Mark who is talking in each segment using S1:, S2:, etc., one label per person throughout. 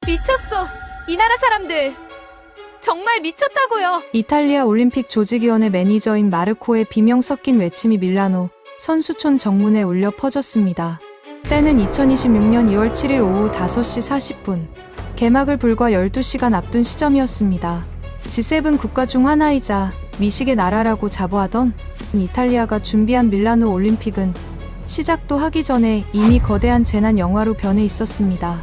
S1: 미쳤어. 이 나라 사람들. 정말 미쳤다고요.
S2: 이탈리아 올림픽 조직위원회 매니저인 마르코의 비명 섞인 외침이 밀라노 선수촌 정문에 울려 퍼졌습니다. 때는 2026년 2월 7일 오후 5시 40분. 개막을 불과 12시간 앞둔 시점이었습니다. G7 국가 중 하나이자 미식의 나라라고 자부하던 이탈리아가 준비한 밀라노 올림픽은 시작도 하기 전에 이미 거대한 재난 영화로 변해 있었습니다.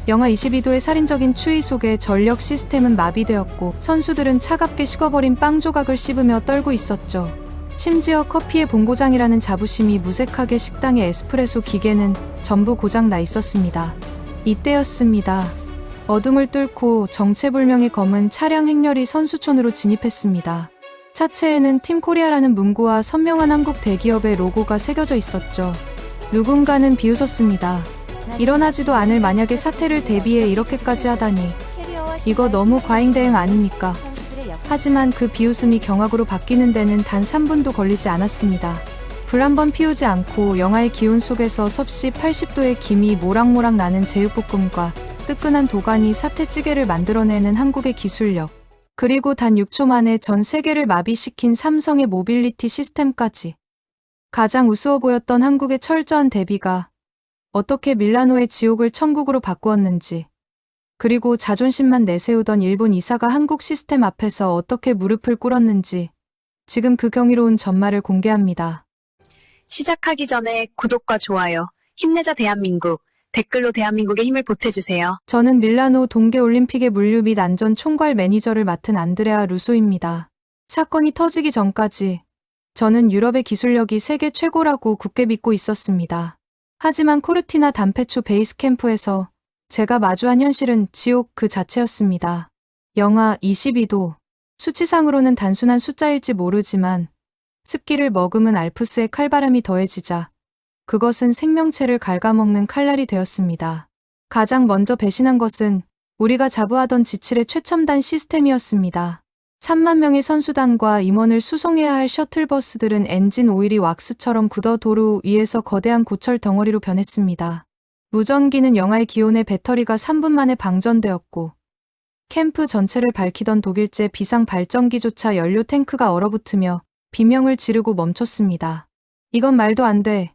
S2: 영하 22도의 살인적인 추위 속에 전력 시스템은 마비되었고 선수들은 차갑게 식어버린 빵 조각을 씹으며 떨고 있었죠. 심지어 커피의 본고장이라는 자부심이 무색하게 식당의 에스프레소 기계는 전부 고장 나 있었습니다. 이때였습니다. 어둠을 뚫고 정체불명의 검은 차량 행렬이 선수촌으로 진입했습니다. 차체에는 팀 코리아라는 문구와 선명한 한국 대기업의 로고가 새겨져 있었죠. 누군가는 비웃었습니다. 일어나지도 않을 만약의 사태를 대비해 이렇게까지 하다니. 이거 너무 과잉 대응 아닙니까? 하지만 그 비웃음이 경악으로 바뀌는 데는 단 3분도 걸리지 않았습니다. 불 한 번 피우지 않고 영하의 기온 속에서 섭씨 80도의 김이 모락모락 나는 제육볶음과 뜨끈한 도가니 사태찌개를 만들어내는 한국의 기술력, 그리고 단 6초 만에 전 세계를 마비시킨 삼성의 모빌리티 시스템까지. 가장 우스워 보였던 한국의 철저한 대비가 어떻게 밀라노의 지옥을 천국으로 바꾸었는지, 그리고 자존심만 내세우던 일본 이사가 한국 시스템 앞에서 어떻게 무릎을 꿇었는지 지금 그 경이로운 전말을 공개합니다.
S3: 시작하기 전에 구독과 좋아요, 힘내자 대한민국, 댓글로 대한민국의 힘을 보태주세요.
S2: 저는 밀라노 동계올림픽의 물류 및 안전 총괄 매니저를 맡은 안드레아 루소입니다. 사건이 터지기 전까지 저는 유럽의 기술력이 세계 최고라고 굳게 믿고 있었습니다. 하지만 코르티나 담페초 베이스 캠프에서 제가 마주한 현실은 지옥 그 자체였습니다. 영하 22도. 수치상으로는 단순한 숫자일지 모르지만 습기를 머금은 알프스의 칼바람이 더해지자 그것은 생명체를 갉아먹는 칼날이 되었습니다. 가장 먼저 배신한 것은 우리가 자부하던 G7의 최첨단 시스템이었습니다. 3만 명의 선수단과 임원을 수송해야 할 셔틀버스들은 엔진 오일이 왁스처럼 굳어 도로 위에서 거대한 고철 덩어리로 변했습니다. 무전기는 영하의 기온에 배터리가 3분 만에 방전되었고 캠프 전체를 밝히던 독일제 비상 발전기조차 연료 탱크가 얼어붙으며 비명을 지르고 멈췄습니다. 이건 말도 안 돼.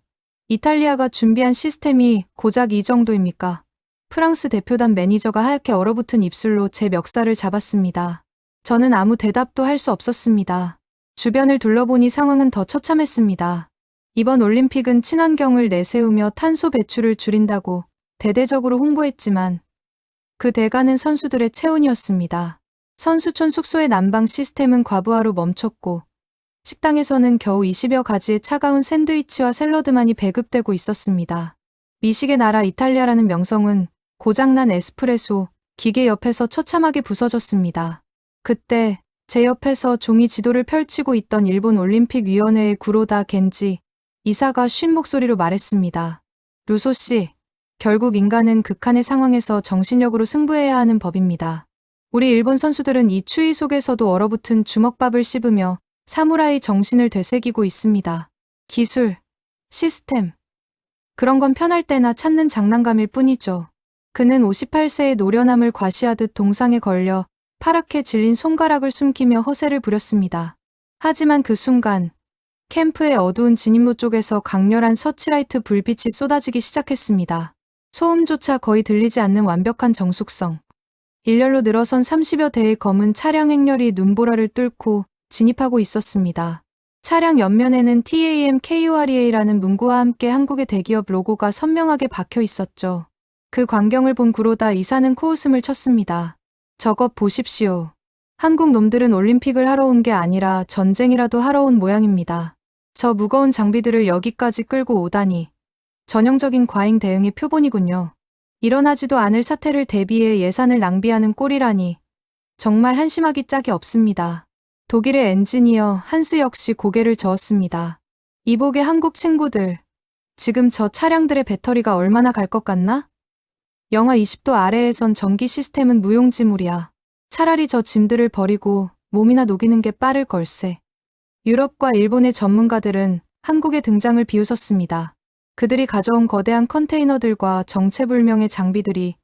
S2: 이탈리아가 준비한 시스템이 고작 이 정도입니까? 프랑스 대표단 매니저가 하얗게 얼어붙은 입술로 제 멱살을 잡았습니다. 저는 아무 대답도 할 수 없었습니다. 주변을 둘러보니 상황은 더 처참했습니다. 이번 올림픽은 친환경을 내세우며 탄소 배출을 줄인다고 대대적으로 홍보했지만 그 대가는 선수들의 체온이었습니다. 선수촌 숙소의 난방 시스템은 과부하로 멈췄고 식당에서는 겨우 20여 가지의 차가운 샌드위치와 샐러드만이 배급되고 있었습니다. 미식의 나라 이탈리아라는 명성은 고장난 에스프레소 기계 옆에서 처참하게 부서졌습니다. 그때 제 옆에서 종이 지도를 펼치고 있던 일본 올림픽위원회의 구로다 겐지 이사가 쉰 목소리로 말했습니다. 루소 씨, 결국 인간은 극한의 상황에서 정신력으로 승부해야 하는 법입니다. 우리 일본 선수들은 이 추위 속에서도 얼어붙은 주먹밥을 씹으며 사무라이 정신을 되새기고 있습니다. 기술, 시스템. 그런 건 편할 때나 찾는 장난감일 뿐이죠. 그는 58세의 노련함을 과시하듯 동상에 걸려 파랗게 질린 손가락을 숨기며 허세를 부렸습니다. 하지만 그 순간 캠프의 어두운 진입로 쪽에서 강렬한 서치라이트 불빛이 쏟아지기 시작했습니다. 소음조차 거의 들리지 않는 완벽한 정숙성. 일렬로 늘어선 30여 대의 검은 차량 행렬이 눈보라를 뚫고 진입하고 있었습니다. 차량 옆면에는 TAMKUREA라는 문구와 함께 한국의 대기업 로고가 선명하게 박혀 있었죠. 그 광경을 본 구로다 이사는 코웃음을 쳤습니다. 저것 보십시오. 한국 놈들은 올림픽을 하러 온 게 아니라 전쟁이라도 하러 온 모양입니다. 저 무거운 장비들을 여기까지 끌고 오다니. 전형적인 과잉 대응의 표본이군요. 일어나지도 않을 사태를 대비해 예산을 낭비하는 꼴이라니. 정말 한심하기 짝이 없습니다. 독일의 엔지니어 한스 역시 고개를 저었습니다. 이복의 한국 친구들. 지금 저 차량들의 배터리가 얼마나 갈 것 같나? 영하 20도 아래에선 전기 시스템은 무용지물이야. 차라리 저 짐들을 버리고 몸이나 녹이는 게 빠를 걸세. 유럽과 일본의 전문가들은 한국의 등장을 비웃었습니다. 그들이 가져온 거대한 컨테이너들과 정체불명의 장비들이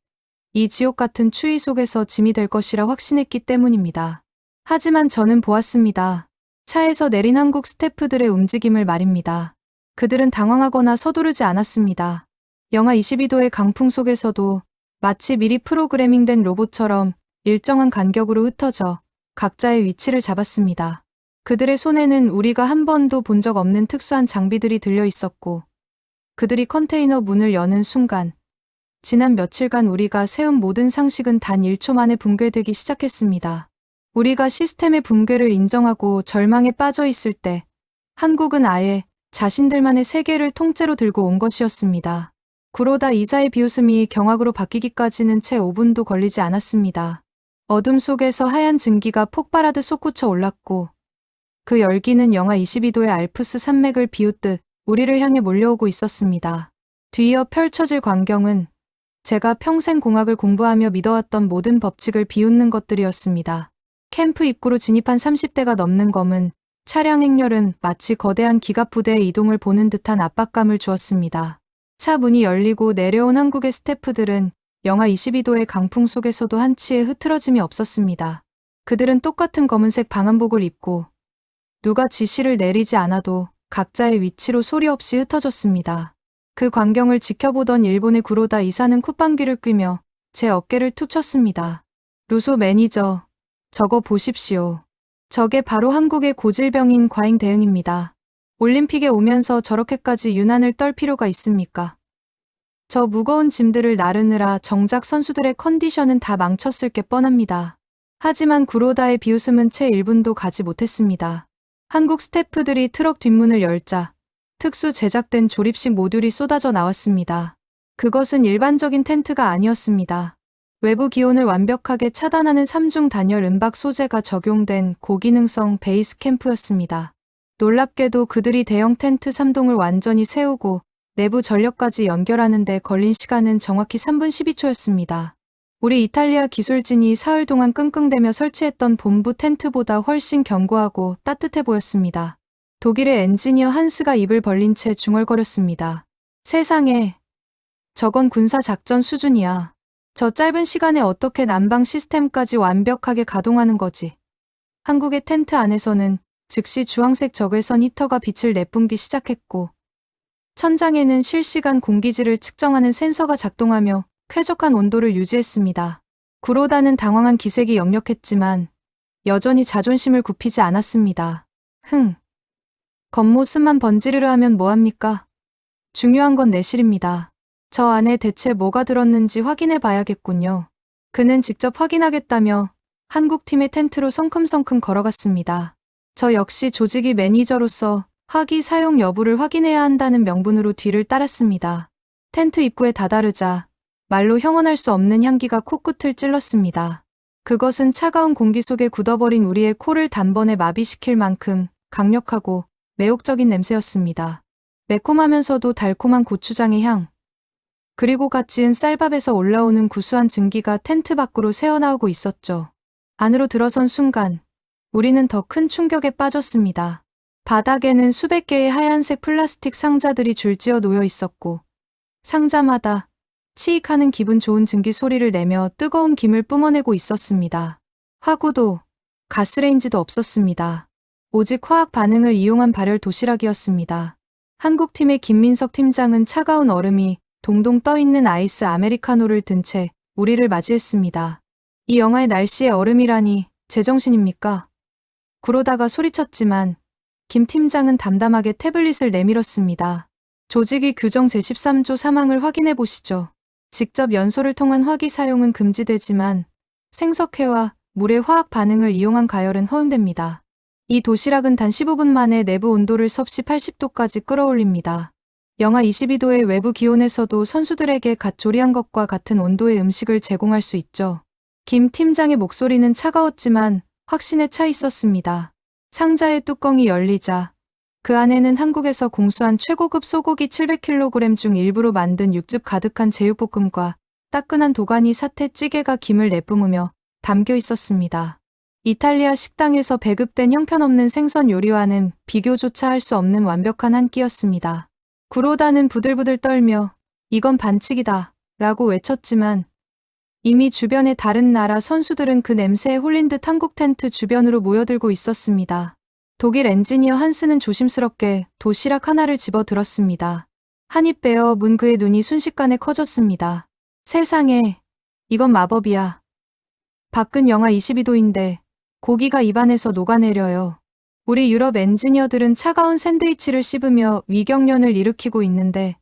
S2: 이 지옥 같은 추위 속에서 짐이 될 것이라 확신했기 때문입니다. 하지만 저는 보았습니다. 차에서 내린 한국 스태프들의 움직임을 말입니다. 그들은 당황하거나 서두르지 않았습니다. 영하 22도의 강풍 속에서도 마치 미리 프로그래밍된 로봇처럼 일정한 간격으로 흩어져 각자의 위치를 잡았습니다. 그들의 손에는 우리가 한 번도 본 적 없는 특수한 장비들이 들려 있었고, 그들이 컨테이너 문을 여는 순간, 지난 며칠간 우리가 세운 모든 상식은 단 1초 만에 붕괴되기 시작했습니다. 우리가 시스템의 붕괴를 인정하고 절망에 빠져 있을 때, 한국은 아예 자신들만의 세계를 통째로 들고 온 것이었습니다. 구로다 이사의 비웃음이 경악으로 바뀌기까지는 채 5분도 걸리지 않았습니다. 어둠 속에서 하얀 증기가 폭발하듯 솟구쳐 올랐고, 그 열기는 영하 22도의 알프스 산맥을 비웃듯 우리를 향해 몰려오고 있었습니다. 뒤이어 펼쳐질 광경은 제가 평생 공학을 공부하며 믿어왔던 모든 법칙을 비웃는 것들이었습니다. 캠프 입구로 진입한 30대가 넘는 검은 차량 행렬은 마치 거대한 기갑부대의 이동을 보는 듯한 압박감을 주었습니다. 차 문이 열리고 내려온 한국의 스태프들은 영하 22도의 강풍 속에서도 한치의 흐트러짐이 없었습니다. 그들은 똑같은 검은색 방한복을 입고 누가 지시를 내리지 않아도 각자의 위치로 소리 없이 흩어졌습니다. 그 광경을 지켜보던 일본의 구로다 이사는 콧방귀를 뀌며 제 어깨를 툭 쳤습니다. 루소 매니저, 저거 보십시오. 저게 바로 한국의 고질병인 과잉 대응입니다. 올림픽에 오면서 저렇게까지 유난을 떨 필요가 있습니까? 저 무거운 짐들을 나르느라 정작 선수들의 컨디션은 다 망쳤을 게 뻔합니다. 하지만 구로다의 비웃음은 채 1분도 가지 못했습니다. 한국 스태프들이 트럭 뒷문을 열자 특수 제작된 조립식 모듈이 쏟아져 나왔습니다. 그것은 일반적인 텐트가 아니었습니다. 외부 기온을 완벽하게 차단하는 3중 단열 은박 소재가 적용된 고기능성 베이스 캠프였습니다. 놀랍게도 그들이 대형 텐트 3동을 완전히 세우고 내부 전력까지 연결하는 데 걸린 시간은 정확히 3분 12초였습니다. 우리 이탈리아 기술진이 사흘 동안 끙끙대며 설치했던 본부 텐트보다 훨씬 견고하고 따뜻해 보였습니다. 독일의 엔지니어 한스가 입을 벌린 채 중얼거렸습니다. 세상에, 저건 군사작전 수준이야. 저 짧은 시간에 어떻게 난방 시스템까지 완벽하게 가동하는 거지? 한국의 텐트 안에서는 즉시 주황색 적외선 히터가 빛을 내뿜기 시작했고, 천장에는 실시간 공기질을 측정하는 센서가 작동하며 쾌적한 온도를 유지했습니다. 구로다는 당황한 기색이 역력했지만 여전히 자존심을 굽히지 않았습니다. 겉모습만 번지르르 하면 뭐합니까? 중요한 건 내실입니다. 저 안에 대체 뭐가 들었는지 확인해 봐야겠군요. 그는 직접 확인하겠다며 한국팀의 텐트로 성큼성큼 걸어갔습니다. 저 역시 조직위 매니저로서 화기 사용 여부를 확인해야 한다는 명분으로 뒤를 따랐습니다. 텐트 입구에 다다르자 말로 형언할 수 없는 향기가 코끝을 찔렀습니다. 그것은 차가운 공기 속에 굳어버린 우리의 코를 단번에 마비시킬 만큼 강력하고 매혹적인 냄새였습니다. 매콤하면서도 달콤한 고추장의 향, 그리고 갓 지은 쌀밥에서 올라오는 구수한 증기가 텐트 밖으로 새어나오고 있었죠. 안으로 들어선 순간 우리는 더 큰 충격에 빠졌습니다. 바닥에는 수백 개의 하얀색 플라스틱 상자들이 줄지어 놓여 있었고, 상자마다 치익하는 기분 좋은 증기 소리를 내며 뜨거운 김을 뿜어내고 있었습니다. 화구도 가스레인지도 없었습니다. 오직 화학 반응을 이용한 발열 도시락이었습니다. 한국팀의 김민석 팀장은 차가운 얼음이 동동 떠있는 아이스 아메리카노를 든 채 우리를 맞이했습니다. 이 영하의 날씨에 얼음이라니 제정신입니까? 구로다가 소리쳤지만 김 팀장은 담담하게 태블릿을 내밀었습니다. 조직위 규정 제13조 3항을 확인해 보시죠. 직접 연소를 통한 화기 사용은 금지되지만 생석회와 물의 화학 반응을 이용한 가열은 허용됩니다. 이 도시락은 단 15분 만에 내부 온도를 섭씨 80도까지 끌어올립니다. 영하 22도의 외부 기온에서도 선수들에게 갓 조리한 것과 같은 온도의 음식을 제공할 수 있죠. 김 팀장의 목소리는 차가웠지만 확신에 차 있었습니다. 상자의 뚜껑이 열리자 그 안에는 한국에서 공수한 최고급 소고기 700kg 중 일부로 만든 육즙 가득한 제육볶음과 따끈한 도가니 사태찌개가 김을 내뿜으며 담겨 있었습니다. 이탈리아 식당에서 배급된 형편없는 생선 요리와는 비교조차 할 수 없는 완벽한 한 끼였습니다. 구로다는 부들부들 떨며 이건 반칙이다 라고 외쳤지만 이미 주변의 다른 나라 선수들은 그 냄새에 홀린 듯 한국 텐트 주변으로 모여들고 있었습니다. 독일 엔지니어 한스는 조심스럽게 도시락 하나를 집어 들었습니다. 한 입 베어 문 그의 눈이 순식간에 커졌습니다. 세상에, 이건 마법이야. 밖은 영하 22도인데 고기가 입안에서 녹아내려요. 우리 유럽 엔지니어들은 차가운 샌드위치를 씹으며 위경련을 일으키고 있는데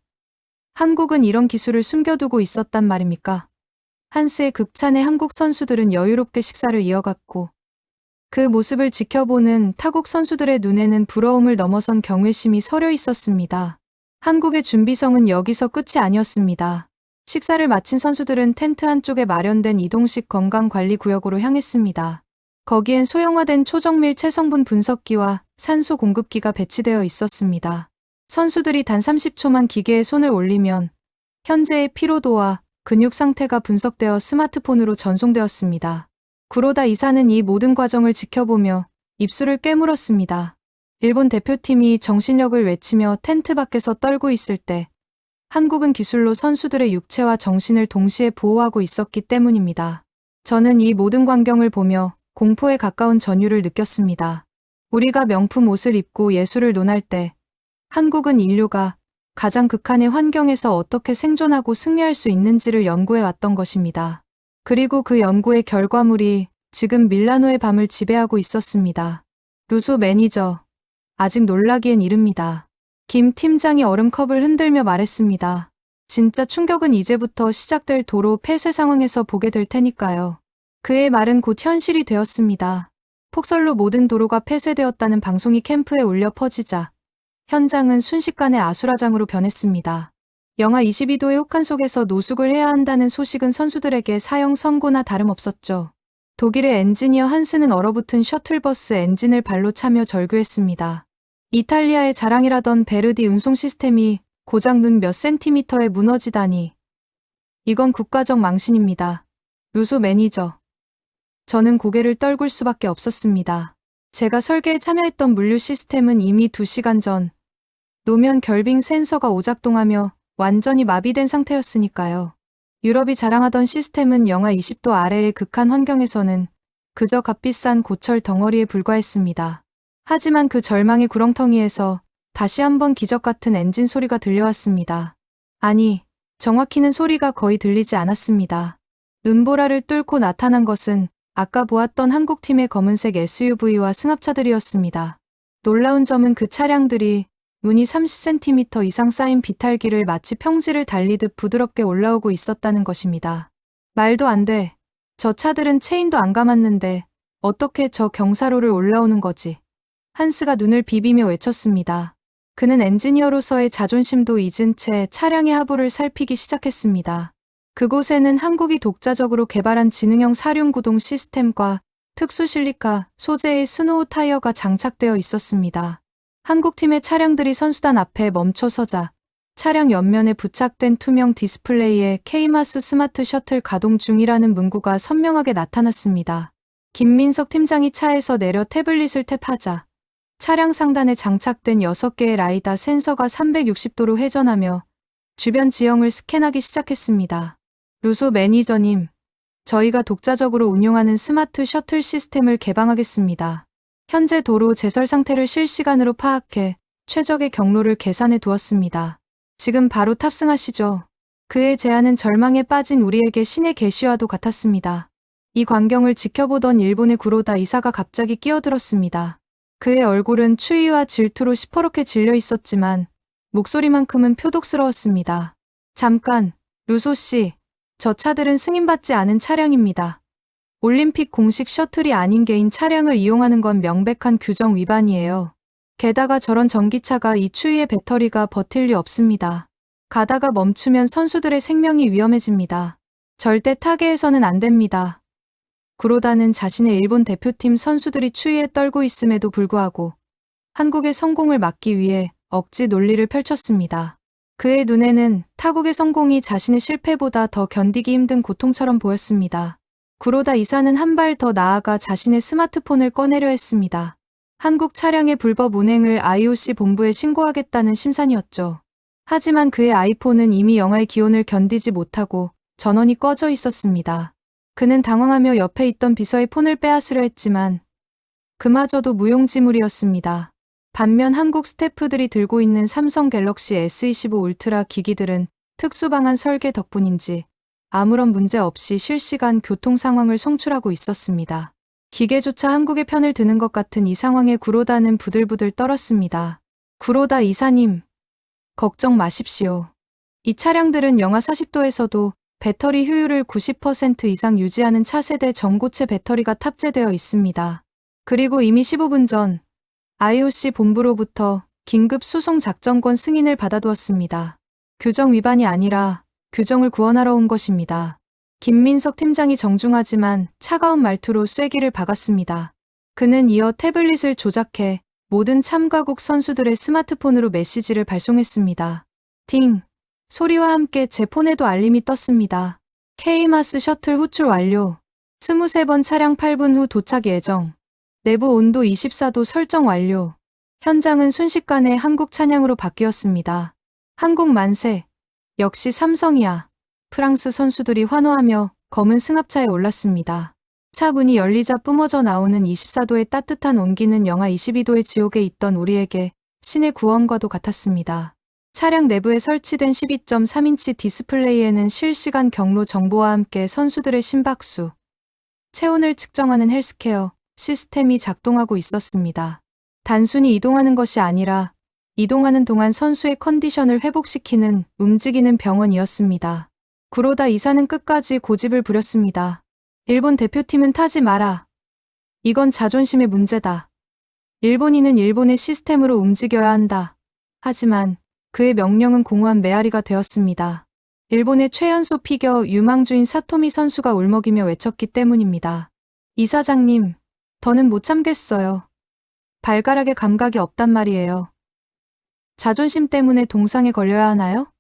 S2: 한국은 이런 기술을 숨겨두고 있었단 말입니까? 한스의 극찬에 한국 선수들은 여유롭게 식사를 이어갔고 그 모습을 지켜보는 타국 선수들의 눈에는 부러움을 넘어선 경외심이 서려 있었습니다. 한국의 준비성은 여기서 끝이 아니었습니다. 식사를 마친 선수들은 텐트 한쪽에 마련된 이동식 건강관리구역으로 향했습니다. 거기엔 소형화된 초정밀 체성분 분석기와 산소 공급기가 배치되어 있었습니다. 선수들이 단 30초만 기계에 손을 올리면 현재의 피로도와 근육 상태가 분석되어 스마트폰으로 전송되었습니다. 구로다 이사는 이 모든 과정을 지켜보며 입술을 깨물었습니다. 일본 대표팀이 정신력을 외치며 텐트 밖에서 떨고 있을 때 한국은 기술로 선수들의 육체와 정신을 동시에 보호하고 있었기 때문입니다. 저는 이 모든 광경을 보며 공포에 가까운 전율을 느꼈습니다. 우리가 명품 옷을 입고 예술을 논할 때 한국은 인류가 가장 극한의 환경에서 어떻게 생존하고 승리할 수 있는지를 연구해 왔던 것입니다. 그리고 그 연구의 결과물이 지금 밀라노의 밤을 지배하고 있었습니다. 루소 매니저, 아직 놀라기엔 이릅니다. 김 팀장이 얼음컵을 흔들며 말했습니다. 진짜 충격은 이제부터 시작될 도로 폐쇄 상황에서 보게 될 테니까요. 그의 말은 곧 현실이 되었습니다. 폭설로 모든 도로가 폐쇄되었다는 방송이 캠프에 울려 퍼지자 현장은 순식간에 아수라장으로 변했습니다. 영하 22도의 혹한 속에서 노숙을 해야 한다는 소식은 선수들에게 사형 선고나 다름없었죠. 독일의 엔지니어 한스는 얼어붙은 셔틀버스 엔진을 발로 차며 절규했습니다. 이탈리아의 자랑이라던 베르디 운송 시스템이 고작 눈 몇 센티미터에 무너지다니. 이건 국가적 망신입니다. 루소 매니저. 저는 고개를 떨굴 수밖에 없었습니다. 제가 설계에 참여했던 물류 시스템은 이미 2시간 전 노면 결빙 센서가 오작동하며 완전히 마비된 상태였으니까요. 유럽이 자랑하던 시스템은 영하 20도 아래의 극한 환경에서는 그저 값비싼 고철 덩어리에 불과했습니다. 하지만 그 절망의 구렁텅이에서 다시 한번 기적 같은 엔진 소리가 들려왔습니다. 아니, 정확히는 소리가 거의 들리지 않았습니다. 눈보라를 뚫고 나타난 것은 아까 보았던 한국팀의 검은색 SUV와 승합차들이었습니다. 놀라운 점은 그 차량들이 문이 30cm 이상 쌓인 비탈길을 마치 평지를 달리듯 부드럽게 올라오고 있었다는 것입니다. 말도 안 돼. 저 차들은 체인도 안 감았는데 어떻게 저 경사로를 올라오는 거지? 한스가 눈을 비비며 외쳤습니다. 그는 엔지니어로서의 자존심도 잊은 채 차량의 하부를 살피기 시작했습니다. 그곳에는 한국이 독자적으로 개발한 지능형 사륜 구동 시스템과 특수 실리카 소재의 스노우 타이어가 장착되어 있었습니다. 한국팀의 차량들이 선수단 앞에 멈춰서자 차량 옆면에 부착된 투명 디스플레이에 K마스 스마트 셔틀 가동 중이라는 문구가 선명하게 나타났습니다. 김민석 팀장이 차에서 내려 태블릿을 탭하자 차량 상단에 장착된 6개의 라이다 센서가 360도로 회전하며 주변 지형을 스캔하기 시작했습니다. 루소 매니저님, 저희가 독자적으로 운용하는 스마트 셔틀 시스템을 개방하겠습니다. 현재 도로 제설 상태를 실시간으로 파악해 최적의 경로를 계산해 두었습니다. 지금 바로 탑승하시죠. 그의 제안은 절망에 빠진 우리에게 신의 계시와도 같았습니다. 이 광경을 지켜보던 일본의 구로다 이사가 갑자기 끼어들었습니다. 그의 얼굴은 추위와 질투로 시퍼렇게 질려 있었지만 목소리만큼은 표독스러웠습니다. 잠깐, 루소 씨, 저 차들은 승인받지 않은 차량입니다. 올림픽 공식 셔틀이 아닌 개인 차량을 이용하는 건 명백한 규정 위반이에요. 게다가 저런 전기차가 이 추위에 배터리가 버틸 리 없습니다. 가다가 멈추면 선수들의 생명이 위험해집니다. 절대 타계해서는 안 됩니다. 구로다는 자신의 일본 대표팀 선수들이 추위에 떨고 있음에도 불구하고 한국의 성공을 막기 위해 억지 논리를 펼쳤습니다. 그의 눈에는 타국의 성공이 자신의 실패보다 더 견디기 힘든 고통처럼 보였습니다. 구로다 이사는 한 발 더 나아가 자신의 스마트폰을 꺼내려 했습니다. 한국 차량의 불법 운행을 IOC 본부에 신고하겠다는 심산이었죠. 하지만 그의 아이폰은 이미 영하의 기온을 견디지 못하고 전원이 꺼져 있었습니다. 그는 당황하며 옆에 있던 비서의 폰을 빼앗으려 했지만 그마저도 무용지물이었습니다. 반면 한국 스태프들이 들고 있는 삼성 갤럭시 S25 울트라 기기들은 특수방한 설계 덕분인지 아무런 문제 없이 실시간 교통 상황을 송출하고 있었습니다. 기계조차 한국의 편을 드는 것 같은 이 상황에 구로다는 부들부들 떨었습니다. 구로다 이사님, 걱정 마십시오. 이 차량들은 영하 40도에서도 배터리 효율을 90% 이상 유지하는 차세대 전고체 배터리가 탑재되어 있습니다. 그리고 이미 15분 전 IOC 본부로부터 긴급 수송 작전권 승인을 받아두었습니다. 규정 위반이 아니라 규정을 구원하러 온 것입니다. 김민석 팀장이 정중하지만 차가운 말투로 쐐기를 박았습니다. 그는 이어 태블릿을 조작해 모든 참가국 선수들의 스마트폰으로 메시지를 발송했습니다. 팅! 소리와 함께 제 폰에도 알림이 떴습니다. K마스 셔틀 호출 완료. 23번 차량 8분 후 도착 예정. 내부 온도 24도 설정 완료. 현장은 순식간에 한국 찬양으로 바뀌었습니다. 한국 만세. 역시 삼성이야. 프랑스 선수들이 환호하며 검은 승합차에 올랐습니다. 차 문이 열리자 뿜어져 나오는 24도의 따뜻한 온기는 영하 22도의 지옥에 있던 우리에게 신의 구원과도 같았습니다. 차량 내부에 설치된 12.3인치 디스플레이에는 실시간 경로 정보와 함께 선수들의 심박수, 체온을 측정하는 헬스케어 시스템이 작동하고 있었습니다. 단순히 이동하는 것이 아니라 이동하는 동안 선수의 컨디션을 회복시키는 움직이는 병원이었습니다. 구로다 이사는 끝까지 고집을 부렸습니다. 일본 대표팀은 타지 마라. 이건 자존심의 문제다. 일본인은 일본의 시스템으로 움직여야 한다. 하지만 그의 명령은 공허한 메아리가 되었습니다. 일본의 최연소 피겨 유망주인 사토미 선수가 울먹이며 외쳤기 때문입니다. 이사장님, 더는 못 참겠어요. 발가락에 감각이 없단 말이에요. 자존심 때문에 동상에 걸려야 하나요?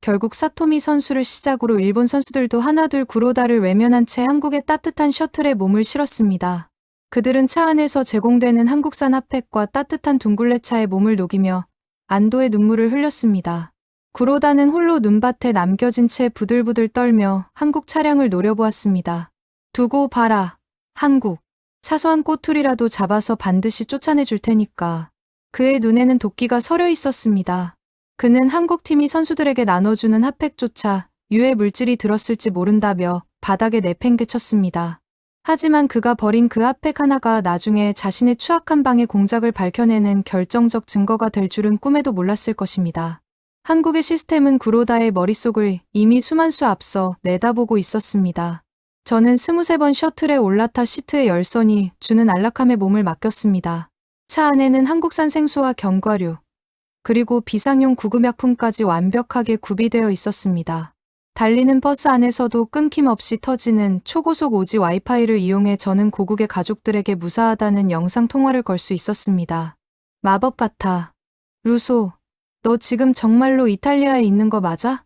S2: 결국 사토미 선수를 시작으로 일본 선수들도 하나둘 구로다를 외면한 채 한국의 따뜻한 셔틀에 몸을 실었습니다. 그들은 차 안에서 제공되는 한국산 핫팩과 따뜻한 둥글레차에 몸을 녹이며 안도의 눈물을 흘렸습니다. 구로다는 홀로 눈밭에 남겨진 채 부들부들 떨며 한국 차량을 노려보았습니다. 두고 봐라. 한국. 사소한 꼬투리라도 잡아서 반드시 쫓아내 줄 테니까. 그의 눈에는 도끼가 서려 있었습니다. 그는 한국팀이 선수들에게 나눠주는 핫팩조차 유해 물질이 들었을지 모른다며 바닥에 내팽개쳤습니다. 하지만 그가 버린 그 핫팩 하나가 나중에 자신의 추악한 방의 공작을 밝혀내는 결정적 증거가 될 줄은 꿈에도 몰랐을 것입니다. 한국의 시스템은 구로다의 머릿속을 이미 수만수 앞서 내다보고 있었습니다. 저는 23번 셔틀에 올라타 시트의 열선이 주는 안락함에 몸을 맡겼습니다. 차 안에는 한국산 생수와 견과류, 그리고 비상용 구급약품까지 완벽하게 구비되어 있었습니다. 달리는 버스 안에서도 끊김없이 터지는 초고속 오지 와이파이를 이용해 저는 고국의 가족들에게 무사하다는 영상 통화를 걸 수 있었습니다. 마법 같아. 루소, 너 지금 정말로 이탈리아에 있는 거 맞아?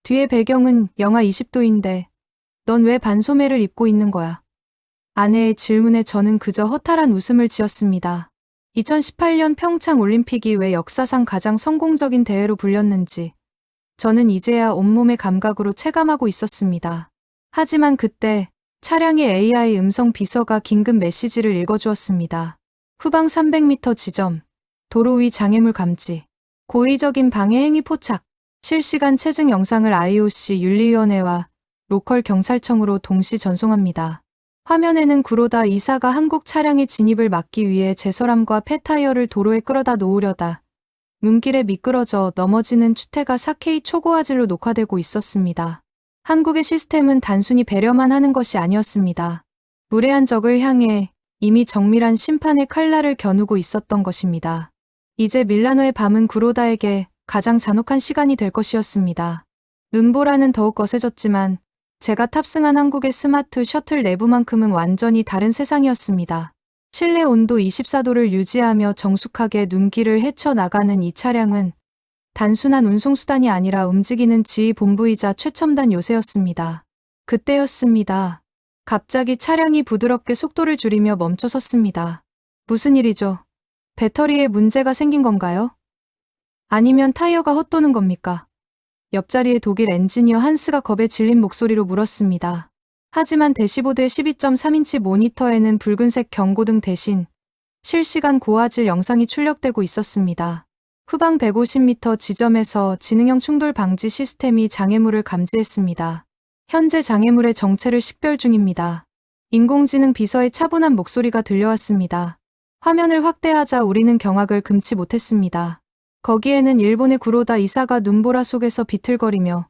S2: 뒤에 배경은 영하 20도인데 넌 왜 반소매를 입고 있는 거야? 아내의 질문에 저는 그저 허탈한 웃음을 지었습니다. 2018년 평창 올림픽이 왜 역사상 가장 성공적인 대회로 불렸는지 저는 이제야 온몸의 감각으로 체감하고 있었습니다. 하지만 그때 차량의 AI 음성 비서가 긴급 메시지를 읽어주었습니다. 후방 300m 지점, 도로 위 장애물 감지, 고의적인 방해 행위 포착, 실시간 체증 영상을 IOC 윤리위원회와 로컬 경찰청으로 동시 전송합니다. 화면에는 구로다 이사가 한국 차량의 진입을 막기 위해 제설함과 폐타이어를 도로에 끌어다 놓으려다 눈길에 미끄러져 넘어지는 추태가 4K 초고화질로 녹화되고 있었습니다. 한국의 시스템은 단순히 배려만 하는 것이 아니었습니다. 무례한 적을 향해 이미 정밀한 심판의 칼날을 겨누고 있었던 것입니다. 이제 밀라노의 밤은 구로다에게 가장 잔혹한 시간이 될 것이었습니다. 눈보라는 더욱 거세졌지만 제가 탑승한 한국의 스마트 셔틀 내부만큼은 완전히 다른 세상이었습니다. 실내 온도 24도를 유지하며 정숙하게 눈길을 헤쳐나가는 이 차량은 단순한 운송수단이 아니라 움직이는 지휘본부이자 최첨단 요새였습니다. 그때였습니다. 갑자기 차량이 부드럽게 속도를 줄이며 멈춰섰습니다. 무슨 일이죠? 배터리에 문제가 생긴 건가요? 아니면 타이어가 헛도는 겁니까? 옆자리의 독일 엔지니어 한스가 겁에 질린 목소리로 물었습니다. 하지만 대시보드의 12.3인치 모니터에는 붉은색 경고등 대신 실시간 고화질 영상이 출력되고 있었습니다. 후방 150m 지점에서 지능형 충돌 방지 시스템이 장애물을 감지했습니다. 현재 장애물의 정체를 식별 중입니다. 인공지능 비서의 차분한 목소리가 들려왔습니다. 화면을 확대하자 우리는 경악을 금치 못했습니다. 거기에는 일본의 구로다 이사가 눈보라 속에서 비틀거리며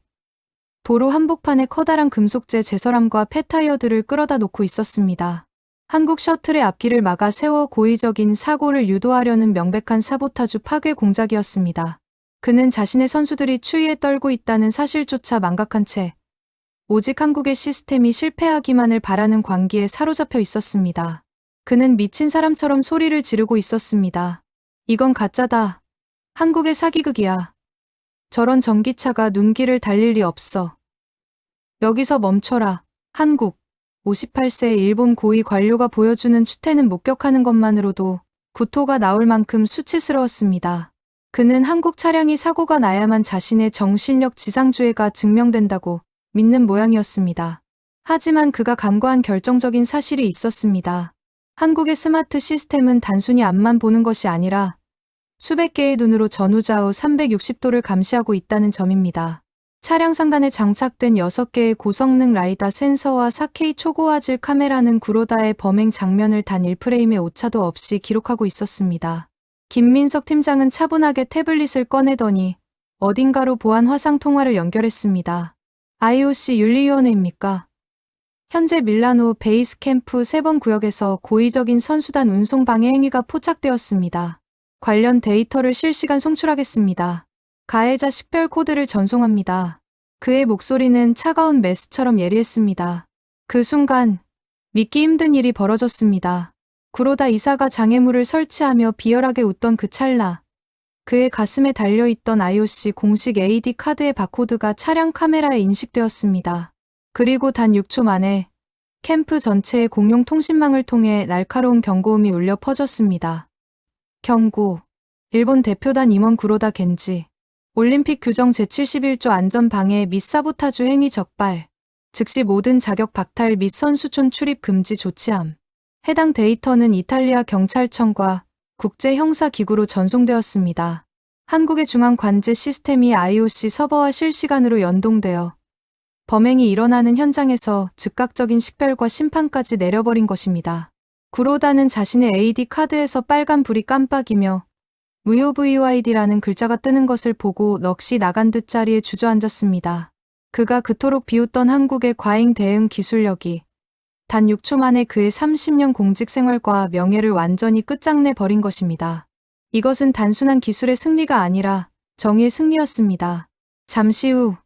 S2: 도로 한복판에 커다란 금속재 제설함과 폐타이어들을 끌어다 놓고 있었습니다. 한국 셔틀의 앞길을 막아 세워 고의적인 사고를 유도하려는 명백한 사보타주 파괴 공작이었습니다. 그는 자신의 선수들이 추위에 떨고 있다는 사실조차 망각한 채 오직 한국의 시스템이 실패하기만을 바라는 광기에 사로잡혀 있었습니다. 그는 미친 사람처럼 소리를 지르고 있었습니다. 이건 가짜다. 한국의 사기극이야. 저런 전기차가 눈길을 달릴 리 없어. 여기서 멈춰라. 한국. 58세의 일본 고위 관료가 보여주는 추태는 목격하는 것만으로도 구토가 나올 만큼 수치스러웠습니다. 그는 한국 차량이 사고가 나야만 자신의 정신력 지상주의가 증명된다고 믿는 모양이었습니다. 하지만 그가 간과한 결정적인 사실이 있었습니다. 한국의 스마트 시스템은 단순히 앞만 보는 것이 아니라 수백 개의 눈으로 전후좌우 360도를 감시하고 있다는 점입니다. 차량 상단에 장착된 6개의 고성능 라이다 센서와 4K 초고화질 카메라는 구로다의 범행 장면을 단 1프레임의 오차도 없이 기록하고 있었습니다. 김민석 팀장은 차분하게 태블릿을 꺼내더니 어딘가로 보안 화상 통화를 연결했습니다. IOC 윤리위원회입니까? 현재 밀라노 베이스 캠프 3번 구역에서 고의적인 선수단 운송 방해 행위가 포착되었습니다. 관련 데이터를 실시간 송출하겠습니다. 가해자 식별 코드를 전송합니다. 그의 목소리는 차가운 메스처럼 예리했습니다. 그 순간 믿기 힘든 일이 벌어졌습니다. 구로다 이사가 장애물을 설치하며 비열하게 웃던 그 찰나 그의 가슴에 달려있던 IOC 공식 AD 카드의 바코드가 차량 카메라에 인식되었습니다. 그리고 단 6초 만에 캠프 전체의 공용 통신망을 통해 날카로운 경고음이 울려 퍼졌습니다. 경고. 일본 대표단 임원 구로다 겐지. 올림픽 규정 제71조 안전방해 및 사보타주 행위 적발. 즉시 모든 자격 박탈 및 선수촌 출입 금지 조치함. 해당 데이터는 이탈리아 경찰청과 국제형사기구로 전송되었습니다. 한국의 중앙 관제 시스템이 IOC 서버와 실시간으로 연동되어 범행이 일어나는 현장에서 즉각적인 식별과 심판까지 내려버린 것입니다. 구로다는 자신의 AD 카드에서 빨간 불이 깜빡이며 무효 VOID라는 글자가 뜨는 것을 보고 넋이 나간 듯 자리에 주저앉았습니다. 그가 그토록 비웃던 한국의 과잉 대응 기술력이 단 6초 만에 그의 30년 공직 생활과 명예를 완전히 끝장내 버린 것입니다. 이것은 단순한 기술의 승리가 아니라 정의의 승리였습니다. 잠시 후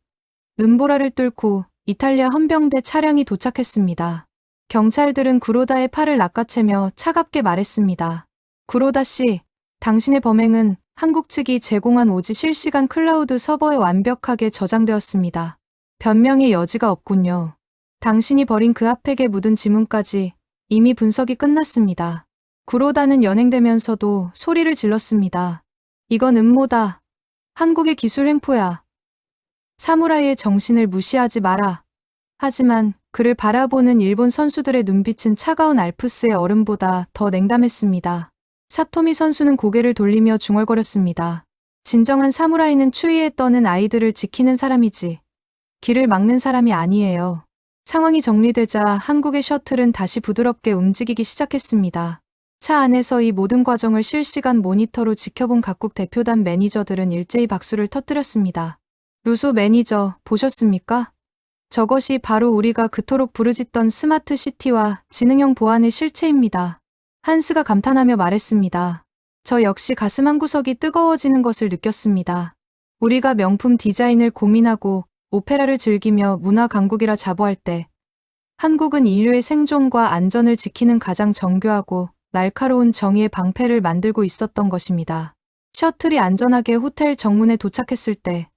S2: 눈보라를 뚫고 이탈리아 헌병대 차량이 도착했습니다. 경찰들은 구로다의 팔을 낚아채며 차갑게 말했습니다. 구로다 씨, 당신의 범행은 한국 측이 제공한 오지 실시간 클라우드 서버에 완벽하게 저장되었습니다. 변명의 여지가 없군요. 당신이 버린 그 핫팩에 묻은 지문까지 이미 분석이 끝났습니다. 구로다는 연행되면서도 소리를 질렀습니다. 이건 음모다. 한국의 기술 횡포야. 사무라이의 정신을 무시하지 마라. 하지만 그를 바라보는 일본 선수들의 눈빛은 차가운 알프스의 얼음보다 더 냉담했습니다. 사토미 선수는 고개를 돌리며 중얼거렸습니다. 진정한 사무라이는 추위에 떠는 아이들을 지키는 사람이지 길을 막는 사람이 아니에요. 상황이 정리되자 한국의 셔틀은 다시 부드럽게 움직이기 시작했습니다. 차 안에서 이 모든 과정을 실시간 모니터로 지켜본 각국 대표단 매니저들은 일제히 박수를 터뜨렸습니다. 루소 매니저, 보셨습니까? 저것이 바로 우리가 그토록 부르짖던 스마트 시티와 지능형 보안의 실체입니다. 한스가 감탄하며 말했습니다. 저 역시 가슴 한구석이 뜨거워지는 것을 느꼈습니다. 우리가 명품 디자인을 고민하고 오페라를 즐기며 문화 강국이라 자부할 때 한국은 인류의 생존과 안전을 지키는 가장 정교하고 날카로운 정의의 방패를 만들고 있었던 것입니다. 셔틀이 안전하게 호텔 정문에 도착했을 때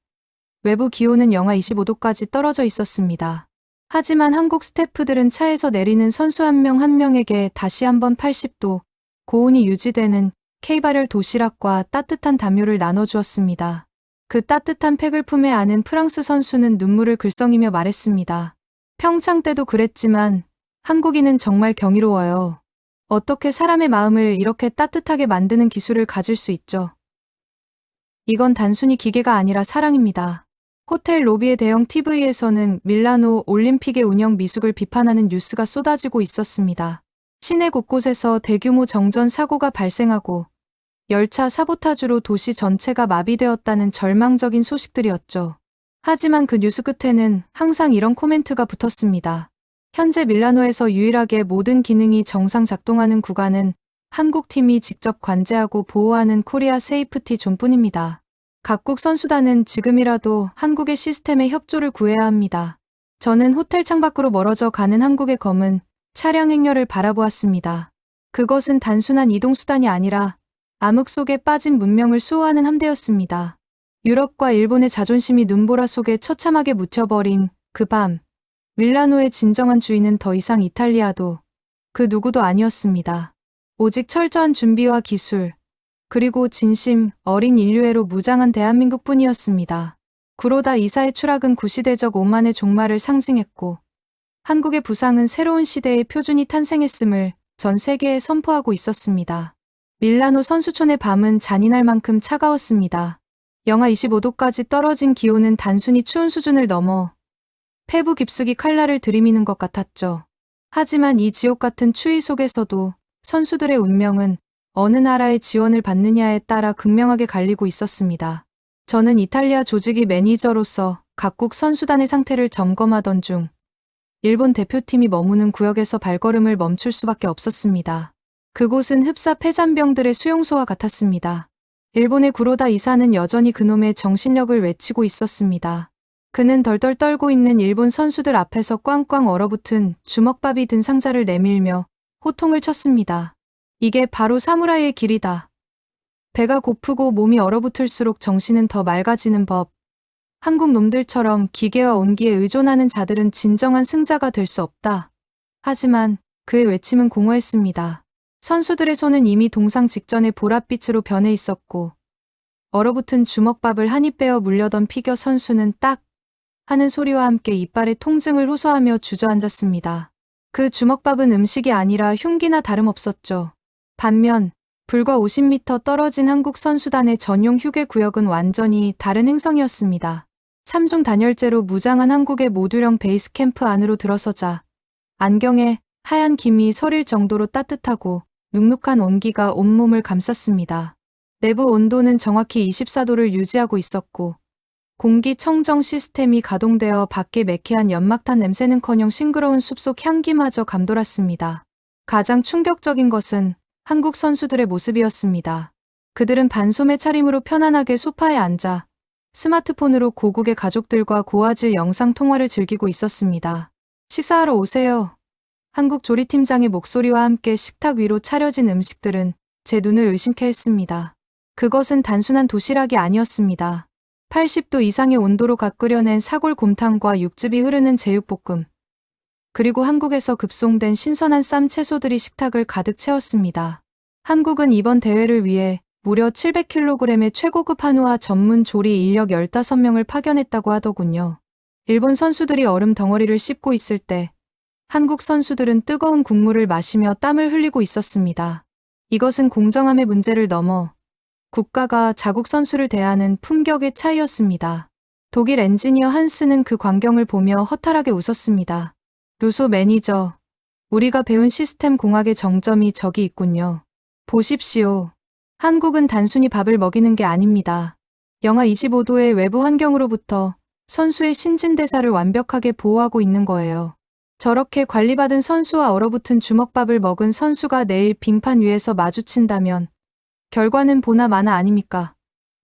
S2: 외부 기온은 영하 25도까지 떨어져 있었습니다. 하지만 한국 스태프들은 차에서 내리는 선수 한 명 한 명에게 다시 한번 80도 고온이 유지되는 K발열 도시락과 따뜻한 담요를 나눠주었습니다. 그 따뜻한 팩을 품에 안은 프랑스 선수는 눈물을 글썽이며 말했습니다. 평창 때도 그랬지만 한국인은 정말 경이로워요. 어떻게 사람의 마음을 이렇게 따뜻하게 만드는 기술을 가질 수 있죠? 이건 단순히 기계가 아니라 사랑입니다. 호텔 로비의 대형 TV에서는 밀라노 올림픽의 운영 미숙을 비판하는 뉴스가 쏟아지고 있었습니다. 시내 곳곳에서 대규모 정전 사고가 발생하고 열차 사보타주로 도시 전체가 마비되었다는 절망적인 소식들이었죠. 하지만 그 뉴스 끝에는 항상 이런 코멘트가 붙었습니다. 현재 밀라노에서 유일하게 모든 기능이 정상 작동하는 구간은 한국 팀이 직접 관제하고 보호하는 코리아 세이프티 존뿐입니다. 각국 선수단은 지금이라도 한국의 시스템에 협조를 구해야 합니다. 저는 호텔 창밖으로 멀어져 가는 한국의 검은 차량 행렬을 바라보았습니다. 그것은 단순한 이동수단이 아니라 암흑 속에 빠진 문명을 수호하는 함대였습니다. 유럽과 일본의 자존심이 눈보라 속에 처참하게 묻혀버린 그 밤, 밀라노의 진정한 주인은 더 이상 이탈리아도 그 누구도 아니었습니다. 오직 철저한 준비와 기술, 그리고 진심 어린 인류애로 무장한 대한민국뿐이었습니다. 구로다 이사의 추락은 구시대적 오만의 종말을 상징했고 한국의 부상은 새로운 시대의 표준이 탄생했음을 전 세계에 선포하고 있었습니다. 밀라노 선수촌의 밤은 잔인할 만큼 차가웠습니다. 영하 25도까지 떨어진 기온은 단순히 추운 수준을 넘어 폐부 깊숙이 칼날을 들이미는 것 같았죠. 하지만 이 지옥 같은 추위 속에서도 선수들의 운명은 어느 나라의 지원을 받느냐에 따라 극명하게 갈리고 있었습니다. 저는 이탈리아 조직이 매니저로서 각국 선수단의 상태를 점검하던 중 일본 대표팀이 머무는 구역에서 발걸음을 멈출 수밖에 없었습니다. 그곳은 흡사 폐잔병들의 수용소와 같았습니다. 일본의 구로다 이사는 여전히 그놈의 정신력을 외치고 있었습니다. 그는 덜덜 떨고 있는 일본 선수들 앞에서 꽝꽝 얼어붙은 주먹밥이 든 상자를 내밀며 호통을 쳤습니다. 이게 바로 사무라이의 길이다. 배가 고프고 몸이 얼어붙을수록 정신은 더 맑아지는 법. 한국 놈들처럼 기계와 온기에 의존하는 자들은 진정한 승자가 될 수 없다. 하지만 그의 외침은 공허했습니다. 선수들의 손은 이미 동상 직전에 보랏빛으로 변해 있었고 얼어붙은 주먹밥을 한 입 빼어 물려던 피겨 선수는 딱 하는 소리와 함께 이빨에 통증을 호소하며 주저앉았습니다. 그 주먹밥은 음식이 아니라 흉기나 다름없었죠. 반면 불과 50m 떨어진 한국 선수단의 전용 휴게 구역은 완전히 다른 행성이었습니다. 3중 단열재로 무장한 한국의 모듈형 베이스 캠프 안으로 들어서자 안경에 하얀 김이 서릴 정도로 따뜻하고 눅눅한 온기가 온몸을 감쌌습니다. 내부 온도는 정확히 24도를 유지하고 있었고 공기청정 시스템이 가동되어 밖에 매캐한 연막탄 냄새는커녕 싱그러운 숲속 향기마저 감돌았습니다. 가장 충격적인 것은 한국 선수들의 모습이었습니다. 그들은 반소매 차림으로 편안하게 소파에 앉아 스마트폰으로 고국의 가족들과 고화질 영상 통화를 즐기고 있었습니다. 식사하러 오세요. 한국 조리팀장의 목소리와 함께 식탁 위로 차려진 음식들은 제 눈을 의심케 했습니다. 그것은 단순한 도시락이 아니었습니다. 80도 이상의 온도로 갓 끓여낸 사골곰탕과 육즙이 흐르는 제육볶음, 그리고 한국에서 급송된 신선한 쌈 채소들이 식탁을 가득 채웠습니다. 한국은 이번 대회를 위해 무려 700kg의 최고급 한우와 전문 조리 인력 15명을 파견했다고 하더군요. 일본 선수들이 얼음 덩어리를 씹고 있을 때 한국 선수들은 뜨거운 국물을 마시며 땀을 흘리고 있었습니다. 이것은 공정함의 문제를 넘어 국가가 자국 선수를 대하는 품격의 차이였습니다. 독일 엔지니어 한스는 그 광경을 보며 허탈하게 웃었습니다. 루소 매니저, 우리가 배운 시스템 공학의 정점이 저기 있군요. 보십시오. 한국은 단순히 밥을 먹이는 게 아닙니다. 영하 25도의 외부 환경으로부터 선수의 신진대사를 완벽하게 보호하고 있는 거예요. 저렇게 관리받은 선수와 얼어붙은 주먹밥을 먹은 선수가 내일 빙판 위에서 마주친다면 결과는 보나 마나 아닙니까?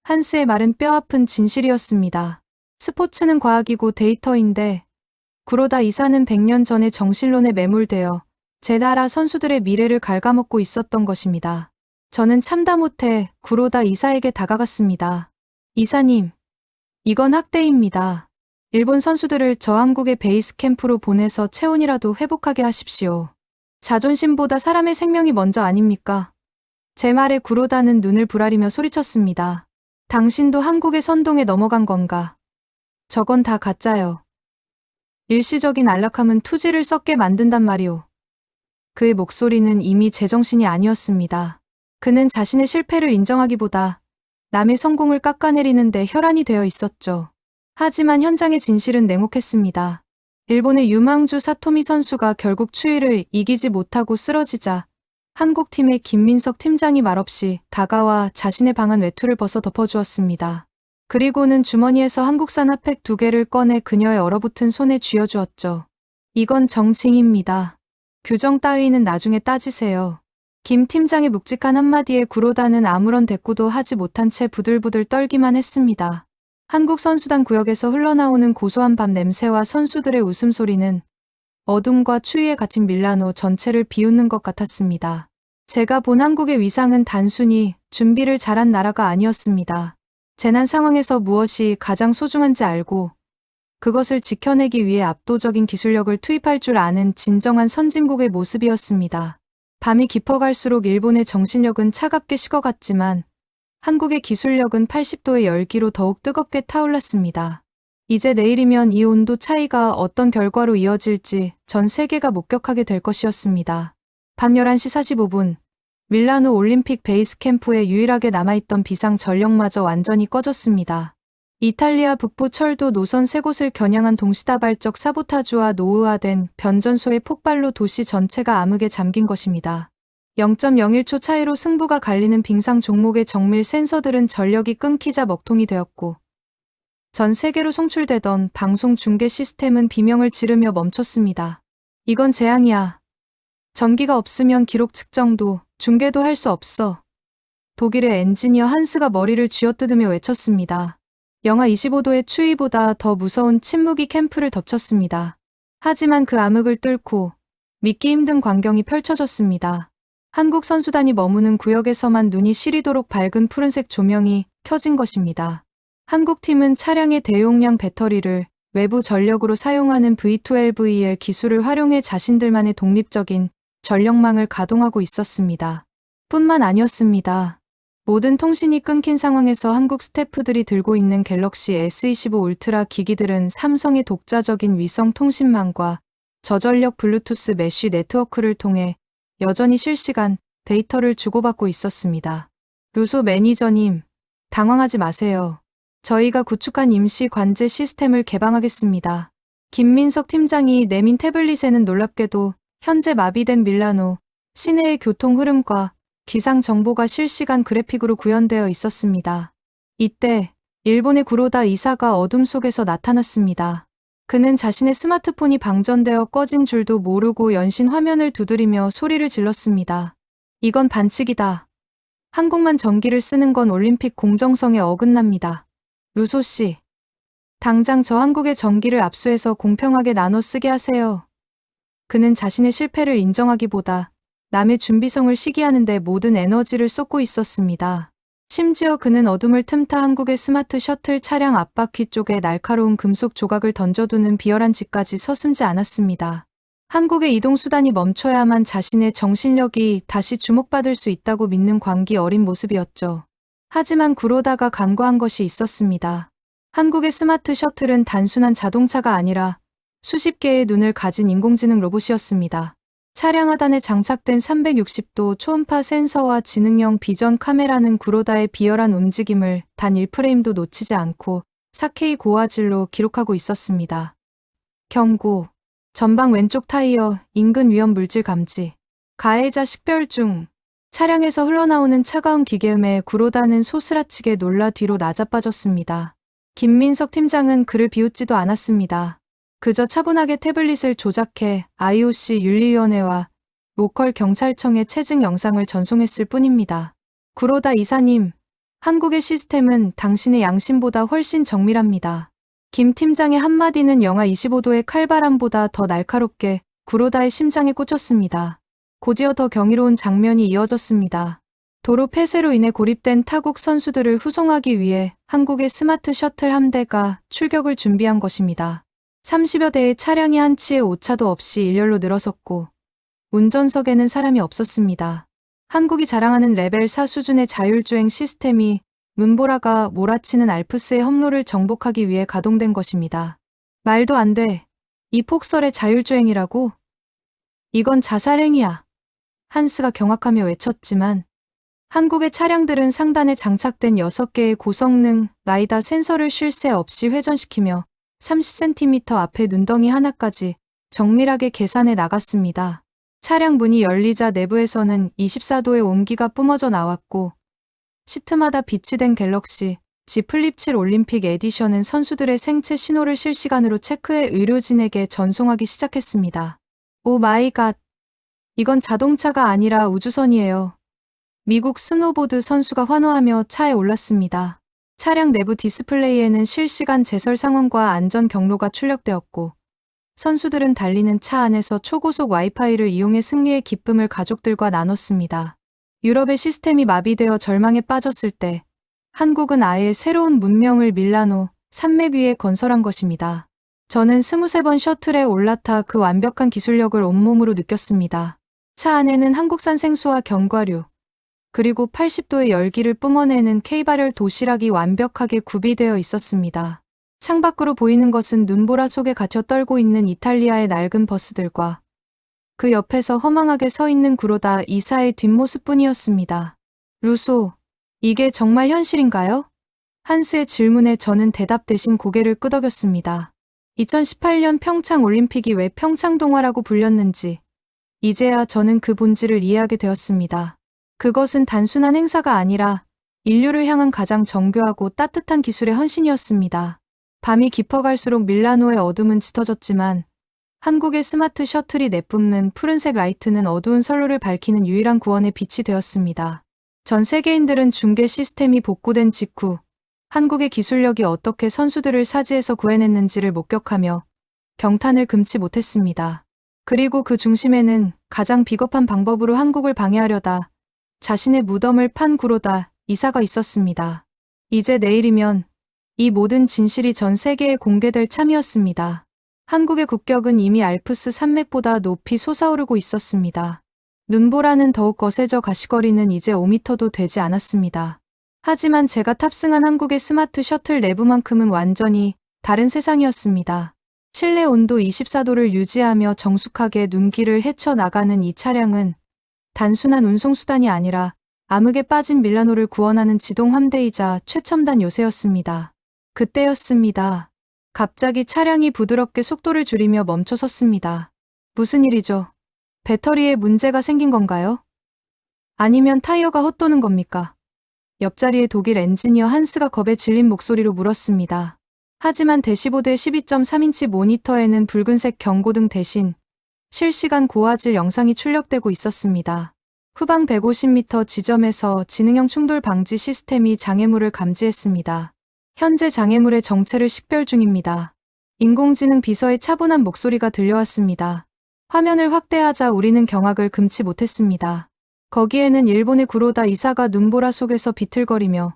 S2: 한스의 말은 뼈아픈 진실이었습니다. 스포츠는 과학이고 데이터인데 구로다 이사는 100년 전에 정신론에 매몰되어 제 나라 선수들의 미래를 갉아먹고 있었던 것입니다. 저는 참다 못해 구로다 이사에게 다가갔습니다. 이사님, 이건 학대입니다. 일본 선수들을 저 한국의 베이스 캠프로 보내서 체온이라도 회복하게 하십시오. 자존심보다 사람의 생명이 먼저 아닙니까? 제 말에 구로다는 눈을 부라리며 소리쳤습니다. 당신도 한국의 선동에 넘어간 건가? 저건 다 가짜요. 일시적인 안락함은 투지를 썩게 만든단 말이오. 그의 목소리는 이미 제정신이 아니었습니다. 그는 자신의 실패를 인정하기보다 남의 성공을 깎아내리는데 혈안이 되어 있었죠. 하지만 현장의 진실은 냉혹했습니다. 일본의 유망주 사토미 선수가 결국 추위를 이기지 못하고 쓰러지자 한국팀의 김민석 팀장이 말없이 다가와 자신의 방한 외투를 벗어 덮어주었습니다. 그리고는 주머니에서 한국산 핫팩 2개를 꺼내 그녀의 얼어붙은 손에 쥐어주었죠. 이건 정칭입니다. 규정 따위는 나중에 따지세요. 김 팀장의 묵직한 한마디에 구로다는 아무런 대꾸도 하지 못한 채 부들부들 떨기만 했습니다. 한국 선수단 구역에서 흘러나오는 고소한 밥 냄새와 선수들의 웃음소리는 어둠과 추위에 갇힌 밀라노 전체를 비웃는 것 같았습니다. 제가 본 한국의 위상은 단순히 준비를 잘한 나라가 아니었습니다. 재난 상황에서 무엇이 가장 소중한지 알고 그것을 지켜내기 위해 압도적인 기술력을 투입할 줄 아는 진정한 선진국의 모습이었습니다. 밤이 깊어갈수록 일본의 정신력은 차갑게 식어갔지만 한국의 기술력은 80도의 열기로 더욱 뜨겁게 타올랐습니다. 이제 내일이면 이 온도 차이가 어떤 결과로 이어질지 전 세계가 목격하게 될 것이었습니다. 밤 11시 45분, 밀라노 올림픽 베이스 캠프에 유일하게 남아있던 비상 전력마저 완전히 꺼졌습니다. 이탈리아 북부 철도 노선 3곳을 겨냥한 동시다발적 사보타주와 노후화된 변전소의 폭발로 도시 전체가 암흑에 잠긴 것입니다. 0.01초 차이로 승부가 갈리는 빙상 종목의 정밀 센서들은 전력이 끊기자 먹통이 되었고 전 세계로 송출되던 방송 중계 시스템은 비명을 지르며 멈췄습니다. 이건 재앙이야. 전기가 없으면 기록 측정도 중계도 할 수 없어. 독일의 엔지니어 한스가 머리를 쥐어뜯으며 외쳤습니다. 영하 25도의 추위보다 더 무서운 침묵이 캠프를 덮쳤습니다. 하지만 그 암흑을 뚫고 믿기 힘든 광경이 펼쳐졌습니다. 한국 선수단이 머무는 구역에서만 눈이 시리도록 밝은 푸른색 조명이 켜진 것입니다. 한국팀은 차량의 대용량 배터리를 외부 전력으로 사용하는 V12VL 기술을 활용해 자신들만의 독립적인 전력망을 가동하고 있었습니다. 뿐만 아니었습니다. 모든 통신이 끊긴 상황에서 한국 스태프들이 들고 있는 갤럭시 S25 울트라 기기들은 삼성의 독자적인 위성 통신망과 저전력 블루투스 메쉬 네트워크를 통해 여전히 실시간 데이터를 주고받고 있었습니다. 루소 매니저님, 당황하지 마세요. 저희가 구축한 임시 관제 시스템을 개방하겠습니다. 김민석 팀장이 내민 태블릿에는 놀랍게도 현재 마비된 밀라노 시내의 교통 흐름과 기상 정보가 실시간 그래픽으로 구현되어 있었습니다. 이때 일본의 구로다 이사가 어둠 속에서 나타났습니다. 그는 자신의 스마트폰이 방전되어 꺼진 줄도 모르고 연신 화면을 두드리며 소리를 질렀습니다. 이건 반칙이다. 한국만 전기를 쓰는 건 올림픽 공정성에 어긋납니다. 루소 씨, 당장 저 한국의 전기를 압수해서 공평하게 나눠 쓰게 하세요. 그는 자신의 실패를 인정하기보다 남의 준비성을 시기하는 데 모든 에너지를 쏟고 있었습니다. 심지어 그는 어둠을 틈타 한국의 스마트 셔틀 차량 앞바퀴 쪽에 날카로운 금속 조각을 던져두는 비열한 짓까지 서슴지 않았습니다. 한국의 이동수단이 멈춰야만 자신의 정신력이 다시 주목받을 수 있다고 믿는 광기 어린 모습이었죠. 하지만 구로다가 간과한 것이 있었습니다. 한국의 스마트 셔틀은 단순한 자동차가 아니라 수십 개의 눈을 가진 인공지능 로봇이었습니다. 차량 하단에 장착된 360도 초음파 센서와 지능형 비전 카메라는 구로다의 비열한 움직임을 단 1프레임도 놓치지 않고 4K 고화질로 기록하고 있었습니다. 경고. 전방 왼쪽 타이어 인근 위험 물질 감지. 가해자 식별 중. 차량에서 흘러나오는 차가운 기계음에 구로다는 소스라치게 놀라 뒤로 낮아빠졌습니다. 김민석 팀장은 그를 비웃지도 않았습니다. 그저 차분하게 태블릿을 조작해 IOC 윤리위원회와 로컬 경찰청에 체증 영상을 전송했을 뿐입니다. 구로다 이사님, 한국의 시스템은 당신의 양심보다 훨씬 정밀합니다. 김 팀장의 한마디는 영하 25도의 칼바람보다 더 날카롭게 구로다의 심장에 꽂혔습니다. 곧이어 더 경이로운 장면이 이어졌습니다. 도로 폐쇄로 인해 고립된 타국 선수들을 후송하기 위해 한국의 스마트 셔틀 함대가 출격을 준비한 것입니다. 30여 대의 차량이 한치의 오차도 없이 일렬로 늘어섰고 운전석에는 사람이 없었습니다. 한국이 자랑하는 레벨 4 수준의 자율주행 시스템이 눈보라가 몰아치는 알프스의 험로를 정복하기 위해 가동된 것입니다. 말도 안 돼. 이 폭설의 자율주행이라고? 이건 자살행위야. 한스가 경악하며 외쳤지만 한국의 차량들은 상단에 장착된 6개의 고성능 라이다 센서를 쉴 새 없이 회전시키며 30cm 앞에 눈덩이 하나까지 정밀하게 계산해 나갔습니다. 차량 문이 열리자 내부에서는 24도의 온기가 뿜어져 나왔고 시트마다 비치된 갤럭시 Z 플립 7 올림픽 에디션은 선수들의 생체 신호를 실시간으로 체크해 의료진에게 전송하기 시작했습니다. 오 마이 갓. 이건 자동차가 아니라 우주선이에요. 미국 스노보드 선수가 환호하며 차에 올랐습니다. 차량 내부 디스플레이에는 실시간 제설 상황과 안전 경로가 출력되었고 선수들은 달리는 차 안에서 초고속 와이파이를 이용해 승리의 기쁨을 가족들과 나눴습니다. 유럽의 시스템이 마비되어 절망에 빠졌을 때 한국은 아예 새로운 문명을 밀라노 산맥 위에 건설한 것입니다. 저는 23번 셔틀에 올라타 그 완벽한 기술력을 온몸으로 느꼈습니다. 차 안에는 한국산 생수와 견과류, 그리고 80도의 열기를 뿜어내는 K발열 도시락이 완벽하게 구비되어 있었습니다. 창밖으로 보이는 것은 눈보라 속에 갇혀 떨고 있는 이탈리아의 낡은 버스들과 그 옆에서 허망하게 서 있는 구로다 이사의 뒷모습뿐이었습니다. 루소, 이게 정말 현실인가요? 한스의 질문에 저는 대답 대신 고개를 끄덕였습니다. 2018년 평창 올림픽이 왜 평창동화라고 불렸는지 이제야 저는 그 본질을 이해하게 되었습니다. 그것은 단순한 행사가 아니라 인류를 향한 가장 정교하고 따뜻한 기술의 헌신이었습니다. 밤이 깊어갈수록 밀라노의 어둠은 짙어졌지만 한국의 스마트 셔틀이 내뿜는 푸른색 라이트는 어두운 선로를 밝히는 유일한 구원의 빛이 되었습니다. 전 세계인들은 중계 시스템이 복구된 직후 한국의 기술력이 어떻게 선수들을 사지에서 구해냈는지를 목격하며 경탄을 금치 못했습니다. 그리고 그 중심에는 가장 비겁한 방법으로 한국을 방해하려다 자신의 무덤을 판 구로다 이사가 있었습니다. 이제 내일이면 이 모든 진실이 전 세계에 공개될 참이었습니다. 한국의 국격은 이미 알프스 산맥보다 높이 솟아오르고 있었습니다. 눈보라는 더욱 거세져 가시거리는 이제 5m도 되지 않았습니다. 하지만 제가 탑승한 한국의 스마트 셔틀 내부만큼은 완전히 다른 세상이었습니다. 실내 온도 24도를 유지하며 정숙하게 눈길을 헤쳐나가는 이 차량은 단순한 운송수단이 아니라 암흑에 빠진 밀라노를 구원하는 지동 함대이자 최첨단 요새였습니다. 그때였습니다. 갑자기 차량이 부드럽게 속도를 줄이며 멈춰 섰습니다. 무슨 일이죠? 배터리에 문제가 생긴 건가요? 아니면 타이어가 헛도는 겁니까? 옆자리의 독일 엔지니어 한스가 겁에 질린 목소리로 물었습니다. 하지만 대시보드의 12.3인치 모니터에는 붉은색 경고등 대신 실시간 고화질 영상이 출력되고 있었습니다. 후방 150m 지점에서 지능형 충돌 방지 시스템이 장애물을 감지했습니다. 현재 장애물의 정체를 식별 중입니다. 인공지능 비서의 차분한 목소리가 들려왔습니다. 화면을 확대하자 우리는 경악을 금치 못했습니다. 거기에는 일본의 구로다 이사가 눈보라 속에서 비틀거리며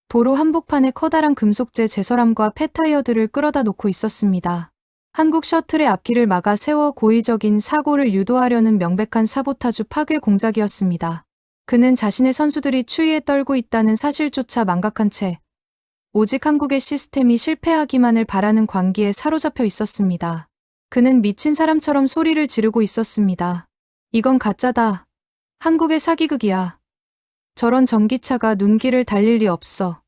S2: 도로 한복판에 커다란 금속재 제설함과 폐타이어들을 끌어다 놓고 있었습니다. 한국 셔틀의 앞길을 막아 세워 고의적인 사고를 유도하려는 명백한 사보타주 파괴 공작이었습니다. 그는 자신의 선수들이 추위에 떨고 있다는 사실조차 망각한 채 오직 한국의 시스템이 실패하기만을 바라는 광기에 사로잡혀 있었습니다. 그는 미친 사람처럼 소리를 지르고 있었습니다. 이건 가짜다. 한국의 사기극이야. 저런 전기차가 눈길을 달릴 리 없어.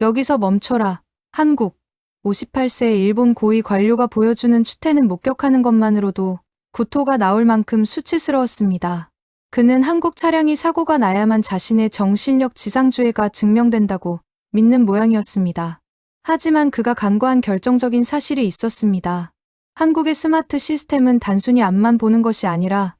S2: 여기서 멈춰라. 한국. 58세의 일본 고위 관료가 보여주는 추태는 목격하는 것만으로도 구토가 나올 만큼 수치스러웠습니다. 그는 한국 차량이 사고가 나야만 자신의 정신력 지상주의가 증명된다고 믿는 모양이었습니다. 하지만 그가 간과한 결정적인 사실이 있었습니다. 한국의 스마트 시스템은 단순히 앞만 보는 것이 아니라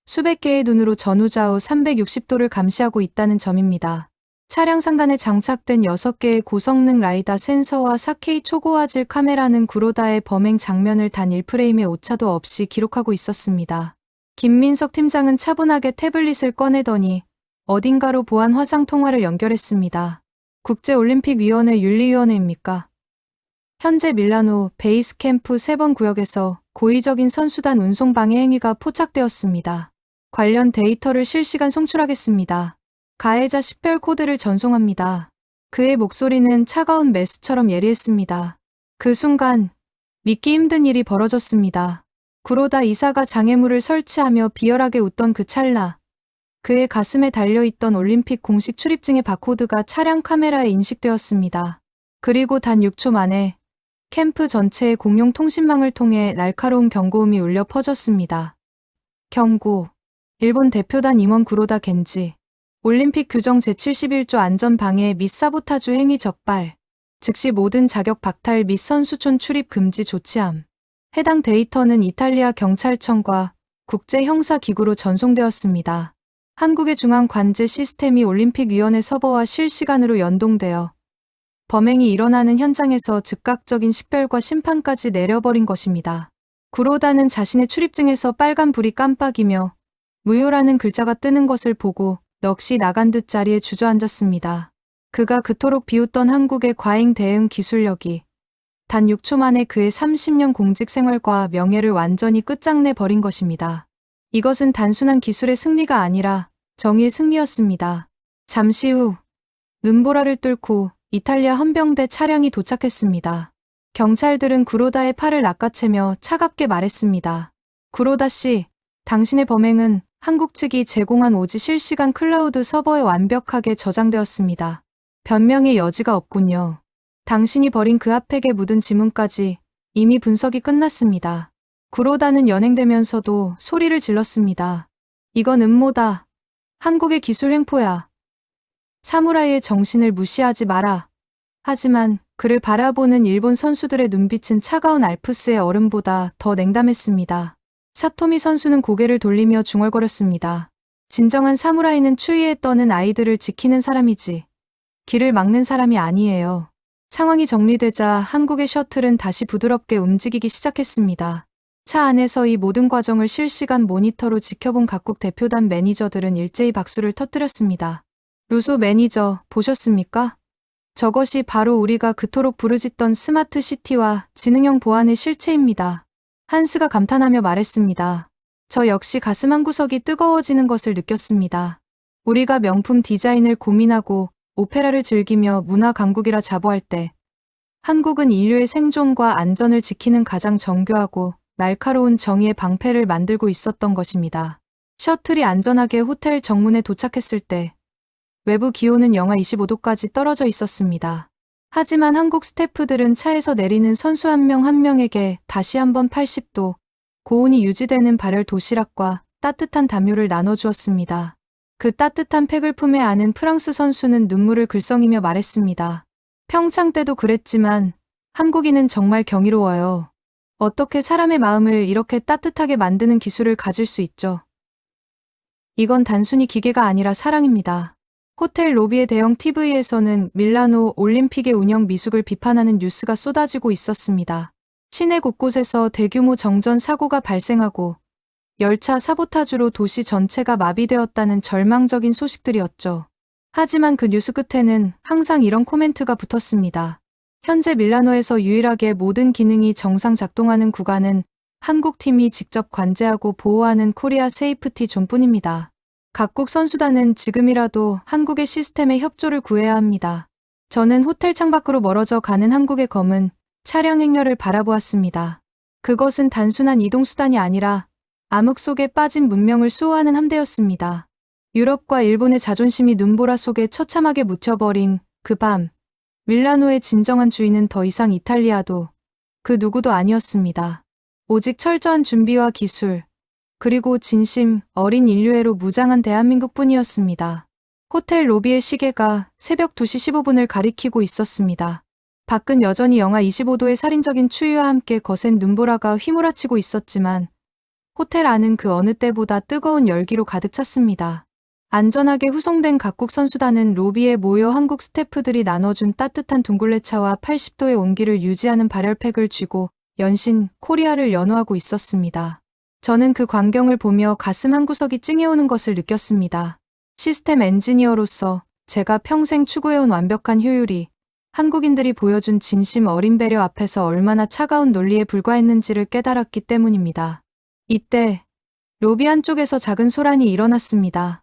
S2: 수백 개의 눈으로 전후좌우 360도를 감시하고 있다는 점입니다. 차량 상단에 장착된 6개의 고성능 라이다 센서와 4K 초고화질 카메라는 구로다의 범행 장면을 단 1프레임의 오차도 없이 기록하고 있었습니다. 김민석 팀장은 차분하게 태블릿을 꺼내더니 어딘가로 보안 화상 통화를 연결했습니다. 국제올림픽위원회 윤리위원회입니까? 현재 밀라노 베이스 캠프 3번 구역에서 고의적인 선수단 운송 방해 행위가 포착되었습니다. 관련 데이터를 실시간 송출하겠습니다. 가해자 식별 코드를 전송합니다. 그의 목소리는 차가운 메스처럼 예리했습니다. 그 순간 믿기 힘든 일이 벌어졌습니다. 구로다 이사가 장애물을 설치하며 비열하게 웃던 그 찰나, 그의 가슴에 달려있던 올림픽 공식 출입증의 바코드가 차량 카메라에 인식되었습니다. 그리고 단 6초 만에 캠프 전체의 공용 통신망을 통해 날카로운 경고음이 울려 퍼졌습니다. 경고. 일본 대표단 임원 구로다 겐지. 올림픽 규정 제71조 안전방해 및 사보타주 행위 적발. 즉시 모든 자격 박탈 및 선수촌 출입 금지 조치함. 해당 데이터는 이탈리아 경찰청과 국제형사기구로 전송되었습니다. 한국의 중앙 관제 시스템이 올림픽위원회 서버와 실시간으로 연동되어 범행이 일어나는 현장에서 즉각적인 식별과 심판까지 내려버린 것입니다. 구로다는 자신의 출입증에서 빨간 불이 깜빡이며 무효라는 글자가 뜨는 것을 보고 넋이 나간 듯 자리에 주저앉았습니다. 그가 그토록 비웃던 한국의 과잉 대응 기술력이 단 6초 만에 그의 30년 공직 생활과 명예를 완전히 끝장내 버린 것입니다. 이것은 단순한 기술의 승리가 아니라 정의의 승리였습니다. 잠시 후 눈보라를 뚫고 이탈리아 헌병대 차량이 도착했습니다. 경찰들은 구로다의 팔을 낚아채며 차갑게 말했습니다. 구로다 씨, 당신의 범행은 한국 측이 제공한 오지 실시간 클라우드 서버에 완벽하게 저장되었습니다. 변명의 여지가 없군요. 당신이 버린 그 핫팩에 묻은 지문까지 이미 분석이 끝났습니다. 구로다는 연행되면서도 소리를 질렀습니다. 이건 음모다. 한국의 기술 횡포야. 사무라이의 정신을 무시하지 마라. 하지만 그를 바라보는 일본 선수들의 눈빛은 차가운 알프스의 얼음보다 더 냉담했습니다. 사토미 선수는 고개를 돌리며 중얼거렸습니다. 진정한 사무라이는 추위에 떠는 아이들을 지키는 사람이지 길을 막는 사람이 아니에요. 상황이 정리되자 한국의 셔틀은 다시 부드럽게 움직이기 시작했습니다. 차 안에서 이 모든 과정을 실시간 모니터로 지켜본 각국 대표단 매니저들은 일제히 박수를 터뜨렸습니다. 루소 매니저, 보셨습니까? 저것이 바로 우리가 그토록 부르짖던 스마트 시티와 지능형 보안의 실체입니다. 한스가 감탄하며 말했습니다. 저 역시 가슴 한구석이 뜨거워지는 것을 느꼈습니다. 우리가 명품 디자인을 고민하고 오페라를 즐기며 문화 강국이라 자부할 때 한국은 인류의 생존과 안전을 지키는 가장 정교하고 날카로운 정의의 방패를 만들고 있었던 것입니다. 셔틀이 안전하게 호텔 정문에 도착했을 때 외부 기온은 영하 25도까지 떨어져 있었습니다. 하지만 한국 스태프들은 차에서 내리는 선수 한 명 한 명에게 다시 한번 80도 고온이 유지되는 발열 도시락과 따뜻한 담요를 나눠주었습니다. 그 따뜻한 팩을 품에 안은 프랑스 선수는 눈물을 글썽이며 말했습니다. 평창 때도 그랬지만 한국인은 정말 경이로워요. 어떻게 사람의 마음을 이렇게 따뜻하게 만드는 기술을 가질 수 있죠? 이건 단순히 기계가 아니라 사랑입니다. 호텔 로비의 대형 TV에서는 밀라노 올림픽의 운영 미숙을 비판하는 뉴스가 쏟아지고 있었습니다. 시내 곳곳에서 대규모 정전 사고가 발생하고 열차 사보타주로 도시 전체가 마비되었다는 절망적인 소식들이었죠. 하지만 그 뉴스 끝에는 항상 이런 코멘트가 붙었습니다. 현재 밀라노에서 유일하게 모든 기능이 정상 작동하는 구간은 한국 팀이 직접 관제하고 보호하는 코리아 세이프티 존뿐입니다. 각국 선수단은 지금이라도 한국의 시스템에 협조를 구해야 합니다. 저는 호텔 창밖으로 멀어져 가는 한국의 검은 차량 행렬을 바라보았습니다. 그것은 단순한 이동수단이 아니라 암흑 속에 빠진 문명을 수호하는 함대였습니다. 유럽과 일본의 자존심이 눈보라 속에 처참하게 묻혀버린 그 밤, 밀라노의 진정한 주인은 더 이상 이탈리아도 그 누구도 아니었습니다. 오직 철저한 준비와 기술, 그리고 진심 어린 인류애로 무장한 대한민국뿐이었습니다. 호텔 로비의 시계가 새벽 2시 15분을 가리키고 있었습니다. 밖은 여전히 영하 25도의 살인적인 추위와 함께 거센 눈보라가 휘몰아치고 있었지만 호텔 안은 그 어느 때보다 뜨거운 열기로 가득 찼습니다. 안전하게 후송된 각국 선수단은 로비에 모여 한국 스태프들이 나눠준 따뜻한 둥글레차와 80도의 온기를 유지하는 발열팩을 쥐고 연신 코리아를 연호하고 있었습니다. 저는 그 광경을 보며 가슴 한구석이 찡해오는 것을 느꼈습니다. 시스템 엔지니어로서 제가 평생 추구해온 완벽한 효율이 한국인들이 보여준 진심 어린 배려 앞에서 얼마나 차가운 논리에 불과했는지를 깨달았기 때문입니다. 이때 로비 한쪽에서 작은 소란이 일어났습니다.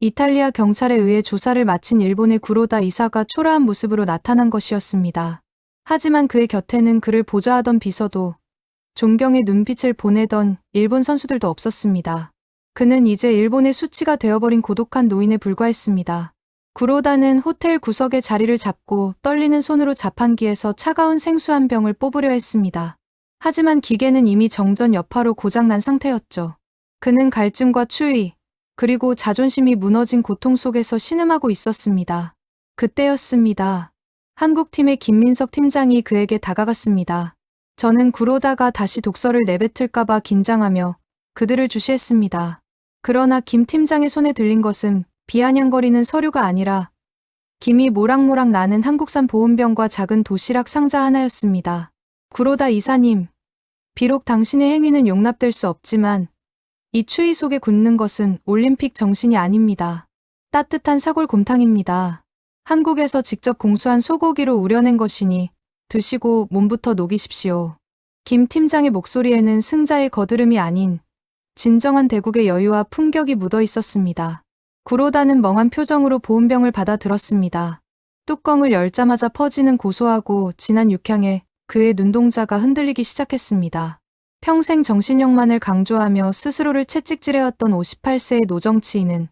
S2: 이탈리아 경찰에 의해 조사를 마친 일본의 구로다 이사가 초라한 모습으로 나타난 것이었습니다. 하지만 그의 곁에는 그를 보좌하던 비서도 존경의 눈빛을 보내던 일본 선수들도 없었습니다. 그는 이제 일본의 수치가 되어버린 고독한 노인에 불과했습니다. 구로다는 호텔 구석에 자리를 잡고 떨리는 손으로 자판기에서 차가운 생수 한 병을 뽑으려 했습니다. 하지만 기계는 이미 정전 여파로 고장난 상태였죠. 그는 갈증과 추위, 그리고 자존심이 무너진 고통 속에서 신음하고 있었습니다. 그때였습니다. 한국팀의 김민석 팀장이 그에게 다가갔습니다. 저는 구로다가 다시 독서를 내뱉을까봐 긴장하며 그들을 주시했습니다. 그러나 김 팀장의 손에 들린 것은 비아냥거리는 서류가 아니라 김이 모락모락 나는 한국산 보온병과 작은 도시락 상자 하나였습니다. 구로다 이사님, 비록 당신의 행위는 용납될 수 없지만 이 추위 속에 굳는 것은 올림픽 정신이 아닙니다. 따뜻한 사골곰탕입니다. 한국에서 직접 공수한 소고기로 우려낸 것이니 드시고 몸부터 녹이십시오. 김 팀장의 목소리에는 승자의 거드름이 아닌 진정한 대국의 여유와 품격이 묻어 있었습니다. 구로다는 멍한 표정으로 보온병을 받아 들었습니다. 뚜껑을 열자마자 퍼지는 고소하고 진한 육향에 그의 눈동자가 흔들리기 시작했습니다. 평생 정신력만을 강조하며 스스로를 채찍질해왔던 58세의 노정치인은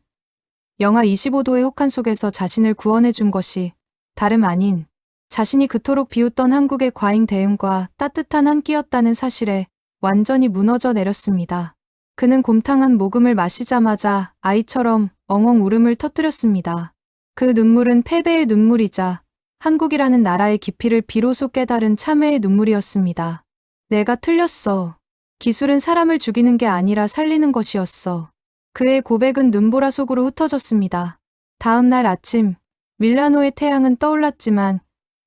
S2: 영하 25도의 혹한 속에서 자신을 구원해 준 것이 다름 아닌 자신이 그토록 비웃던 한국의 과잉 대응과 따뜻한 한 끼였다는 사실에 완전히 무너져 내렸습니다. 그는 곰탕 한 모금을 마시자마자 아이처럼 엉엉 울음을 터뜨렸습니다. 그 눈물은 패배의 눈물이자 한국이라는 나라의 깊이를 비로소 깨달은 참회의 눈물이었습니다. 내가 틀렸어. 기술은 사람을 죽이는 게 아니라 살리는 것이었어. 그의 고백은 눈보라 속으로 흩어졌습니다. 다음 날 아침, 밀라노의 태양은 떠올랐지만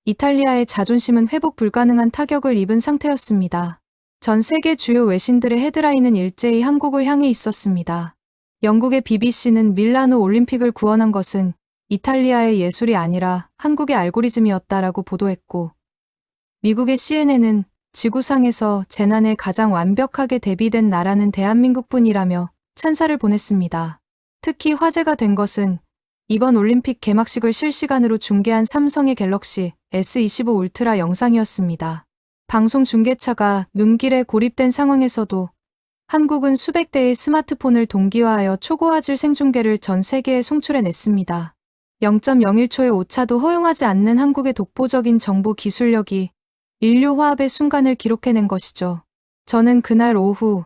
S2: 이탈리아의 자존심은 회복 불가능한 타격을 입은 상태였습니다. 전 세계 주요 외신들의 헤드라인은 일제히 한국을 향해 있었습니다. 영국의 BBC는 밀라노 올림픽을 구원한 것은 이탈리아의 예술이 아니라 한국의 알고리즘이었다라고 보도했고, 미국의 CNN은 지구상에서 재난에 가장 완벽하게 대비된 나라는 대한민국뿐이라며 찬사를 보냈습니다. 특히 화제가 된 것은 이번 올림픽 개막식을 실시간으로 중계한 삼성의 갤럭시 S25 울트라 영상이었습니다. 방송 중계차가 눈길에 고립된 상황에서도 한국은 수백 대의 스마트폰을 동기화하여 초고화질 생중계를 전 세계에 송출해냈습니다. 0.01초의 오차도 허용하지 않는 한국의 독보적인 정보 기술력이 인류 화합의 순간을 기록해낸 것이죠. 저는 그날 오후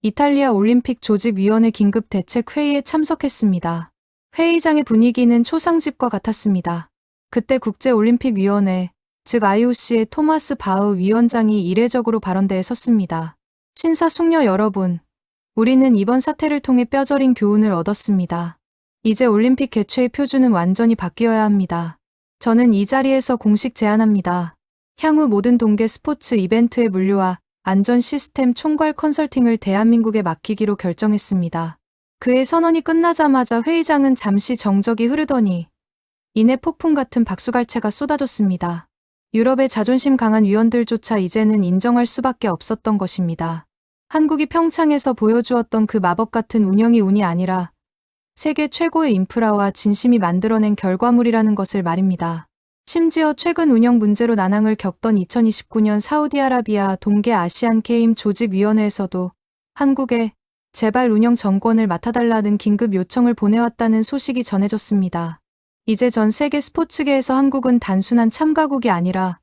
S2: 이탈리아 올림픽 조직위원회 긴급 대책 회의에 참석했습니다. 회의장의 분위기는 초상집과 같았습니다. 그때 국제올림픽위원회, 즉 IOC의 토마스 바흐 위원장이 이례적으로 발언대에 섰습니다. 신사숙녀 여러분, 우리는 이번 사태를 통해 뼈저린 교훈을 얻었습니다. 이제 올림픽 개최의 표준은 완전히 바뀌어야 합니다. 저는 이 자리에서 공식 제안합니다. 향후 모든 동계 스포츠 이벤트의 물류와 안전 시스템 총괄 컨설팅을 대한민국에 맡기기로 결정했습니다. 그의 선언이 끝나자마자 회의장은 잠시 정적이 흐르더니 이내 폭풍 같은 박수갈채가 쏟아졌습니다. 유럽의 자존심 강한 위원들조차 이제는 인정할 수밖에 없었던 것입니다. 한국이 평창에서 보여주었던 그 마법 같은 운영이 운이 아니라 세계 최고의 인프라와 진심이 만들어낸 결과물이라는 것을 말입니다. 심지어 최근 운영 문제로 난항을 겪던 2029년 사우디아라비아 동계 아시안 게임 조직위원회에서도 한국에 제발 운영 정권을 맡아달라는 긴급 요청을 보내왔다는 소식이 전해졌습니다. 이제 전 세계 스포츠계에서 한국은 단순한 참가국이 아니라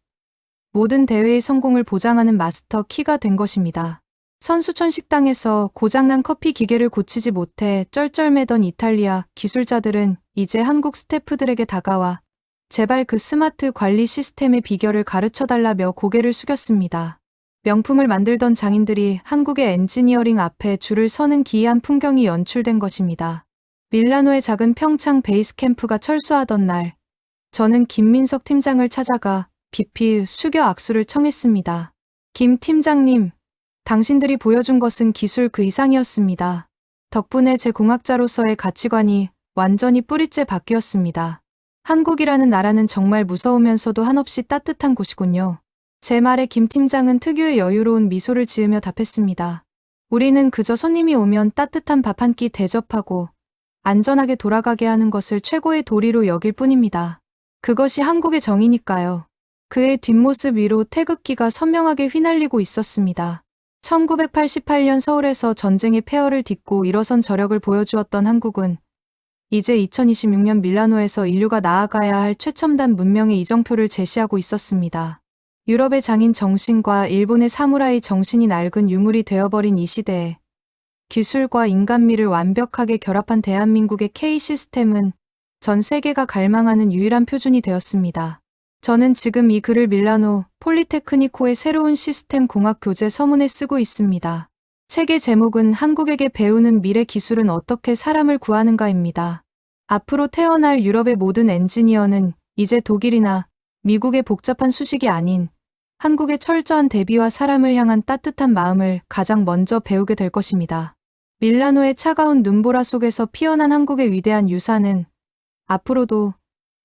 S2: 모든 대회의 성공을 보장하는 마스터 키가 된 것입니다. 선수촌 식당에서 고장난 커피 기계를 고치지 못해 쩔쩔매던 이탈리아 기술자들은 이제 한국 스태프들에게 다가와 제발 그 스마트 관리 시스템의 비결을 가르쳐달라며 고개를 숙였습니다. 명품을 만들던 장인들이 한국의 엔지니어링 앞에 줄을 서는 기이한 풍경이 연출된 것입니다. 밀라노의 작은 평창 베이스 캠프가 철수하던 날, 저는 김민석 팀장을 찾아가 깊이 숙여 악수를 청했습니다. 김 팀장님, 당신들이 보여준 것은 기술 그 이상이었습니다. 덕분에 제 공학자로서의 가치관이 완전히 뿌리째 바뀌었습니다. 한국이라는 나라는 정말 무서우면서도 한없이 따뜻한 곳이군요. 제 말에 김 팀장은 특유의 여유로운 미소를 지으며 답했습니다. 우리는 그저 손님이 오면 따뜻한 밥 한 끼 대접하고 안전하게 돌아가게 하는 것을 최고의 도리로 여길 뿐입니다. 그것이 한국의 정의니까요. 그의 뒷모습 위로 태극기가 선명하게 휘날리고 있었습니다. 1988년 서울에서 전쟁의 폐허를 딛고 일어선 저력을 보여주었던 한국은 이제 2026년 밀라노에서 인류가 나아가야 할 최첨단 문명의 이정표를 제시하고 있었습니다. 유럽의 장인 정신과 일본의 사무라이 정신이 낡은 유물이 되어버린 이 시대에 기술과 인간미를 완벽하게 결합한 대한민국의 K-시스템은 전 세계가 갈망하는 유일한 표준이 되었습니다. 저는 지금 이 글을 밀라노 폴리테크니코의 새로운 시스템 공학 교재 서문에 쓰고 있습니다. 책의 제목은 한국에게 배우는 미래 기술은 어떻게 사람을 구하는가입니다. 앞으로 태어날 유럽의 모든 엔지니어는 이제 독일이나 미국의 복잡한 수식이 아닌 한국의 철저한 대비와 사람을 향한 따뜻한 마음을 가장 먼저 배우게 될 것입니다. 밀라노의 차가운 눈보라 속에서 피어난 한국의 위대한 유산은 앞으로도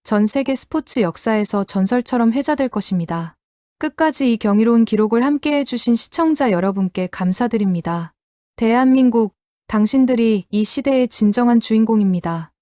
S2: 전 세계 스포츠 역사에서 전설처럼 회자될 것입니다. 끝까지 이 경이로운 기록을 함께 해주신 시청자 여러분께 감사드립니다. 대한민국, 당신들이 이 시대의 진정한 주인공입니다.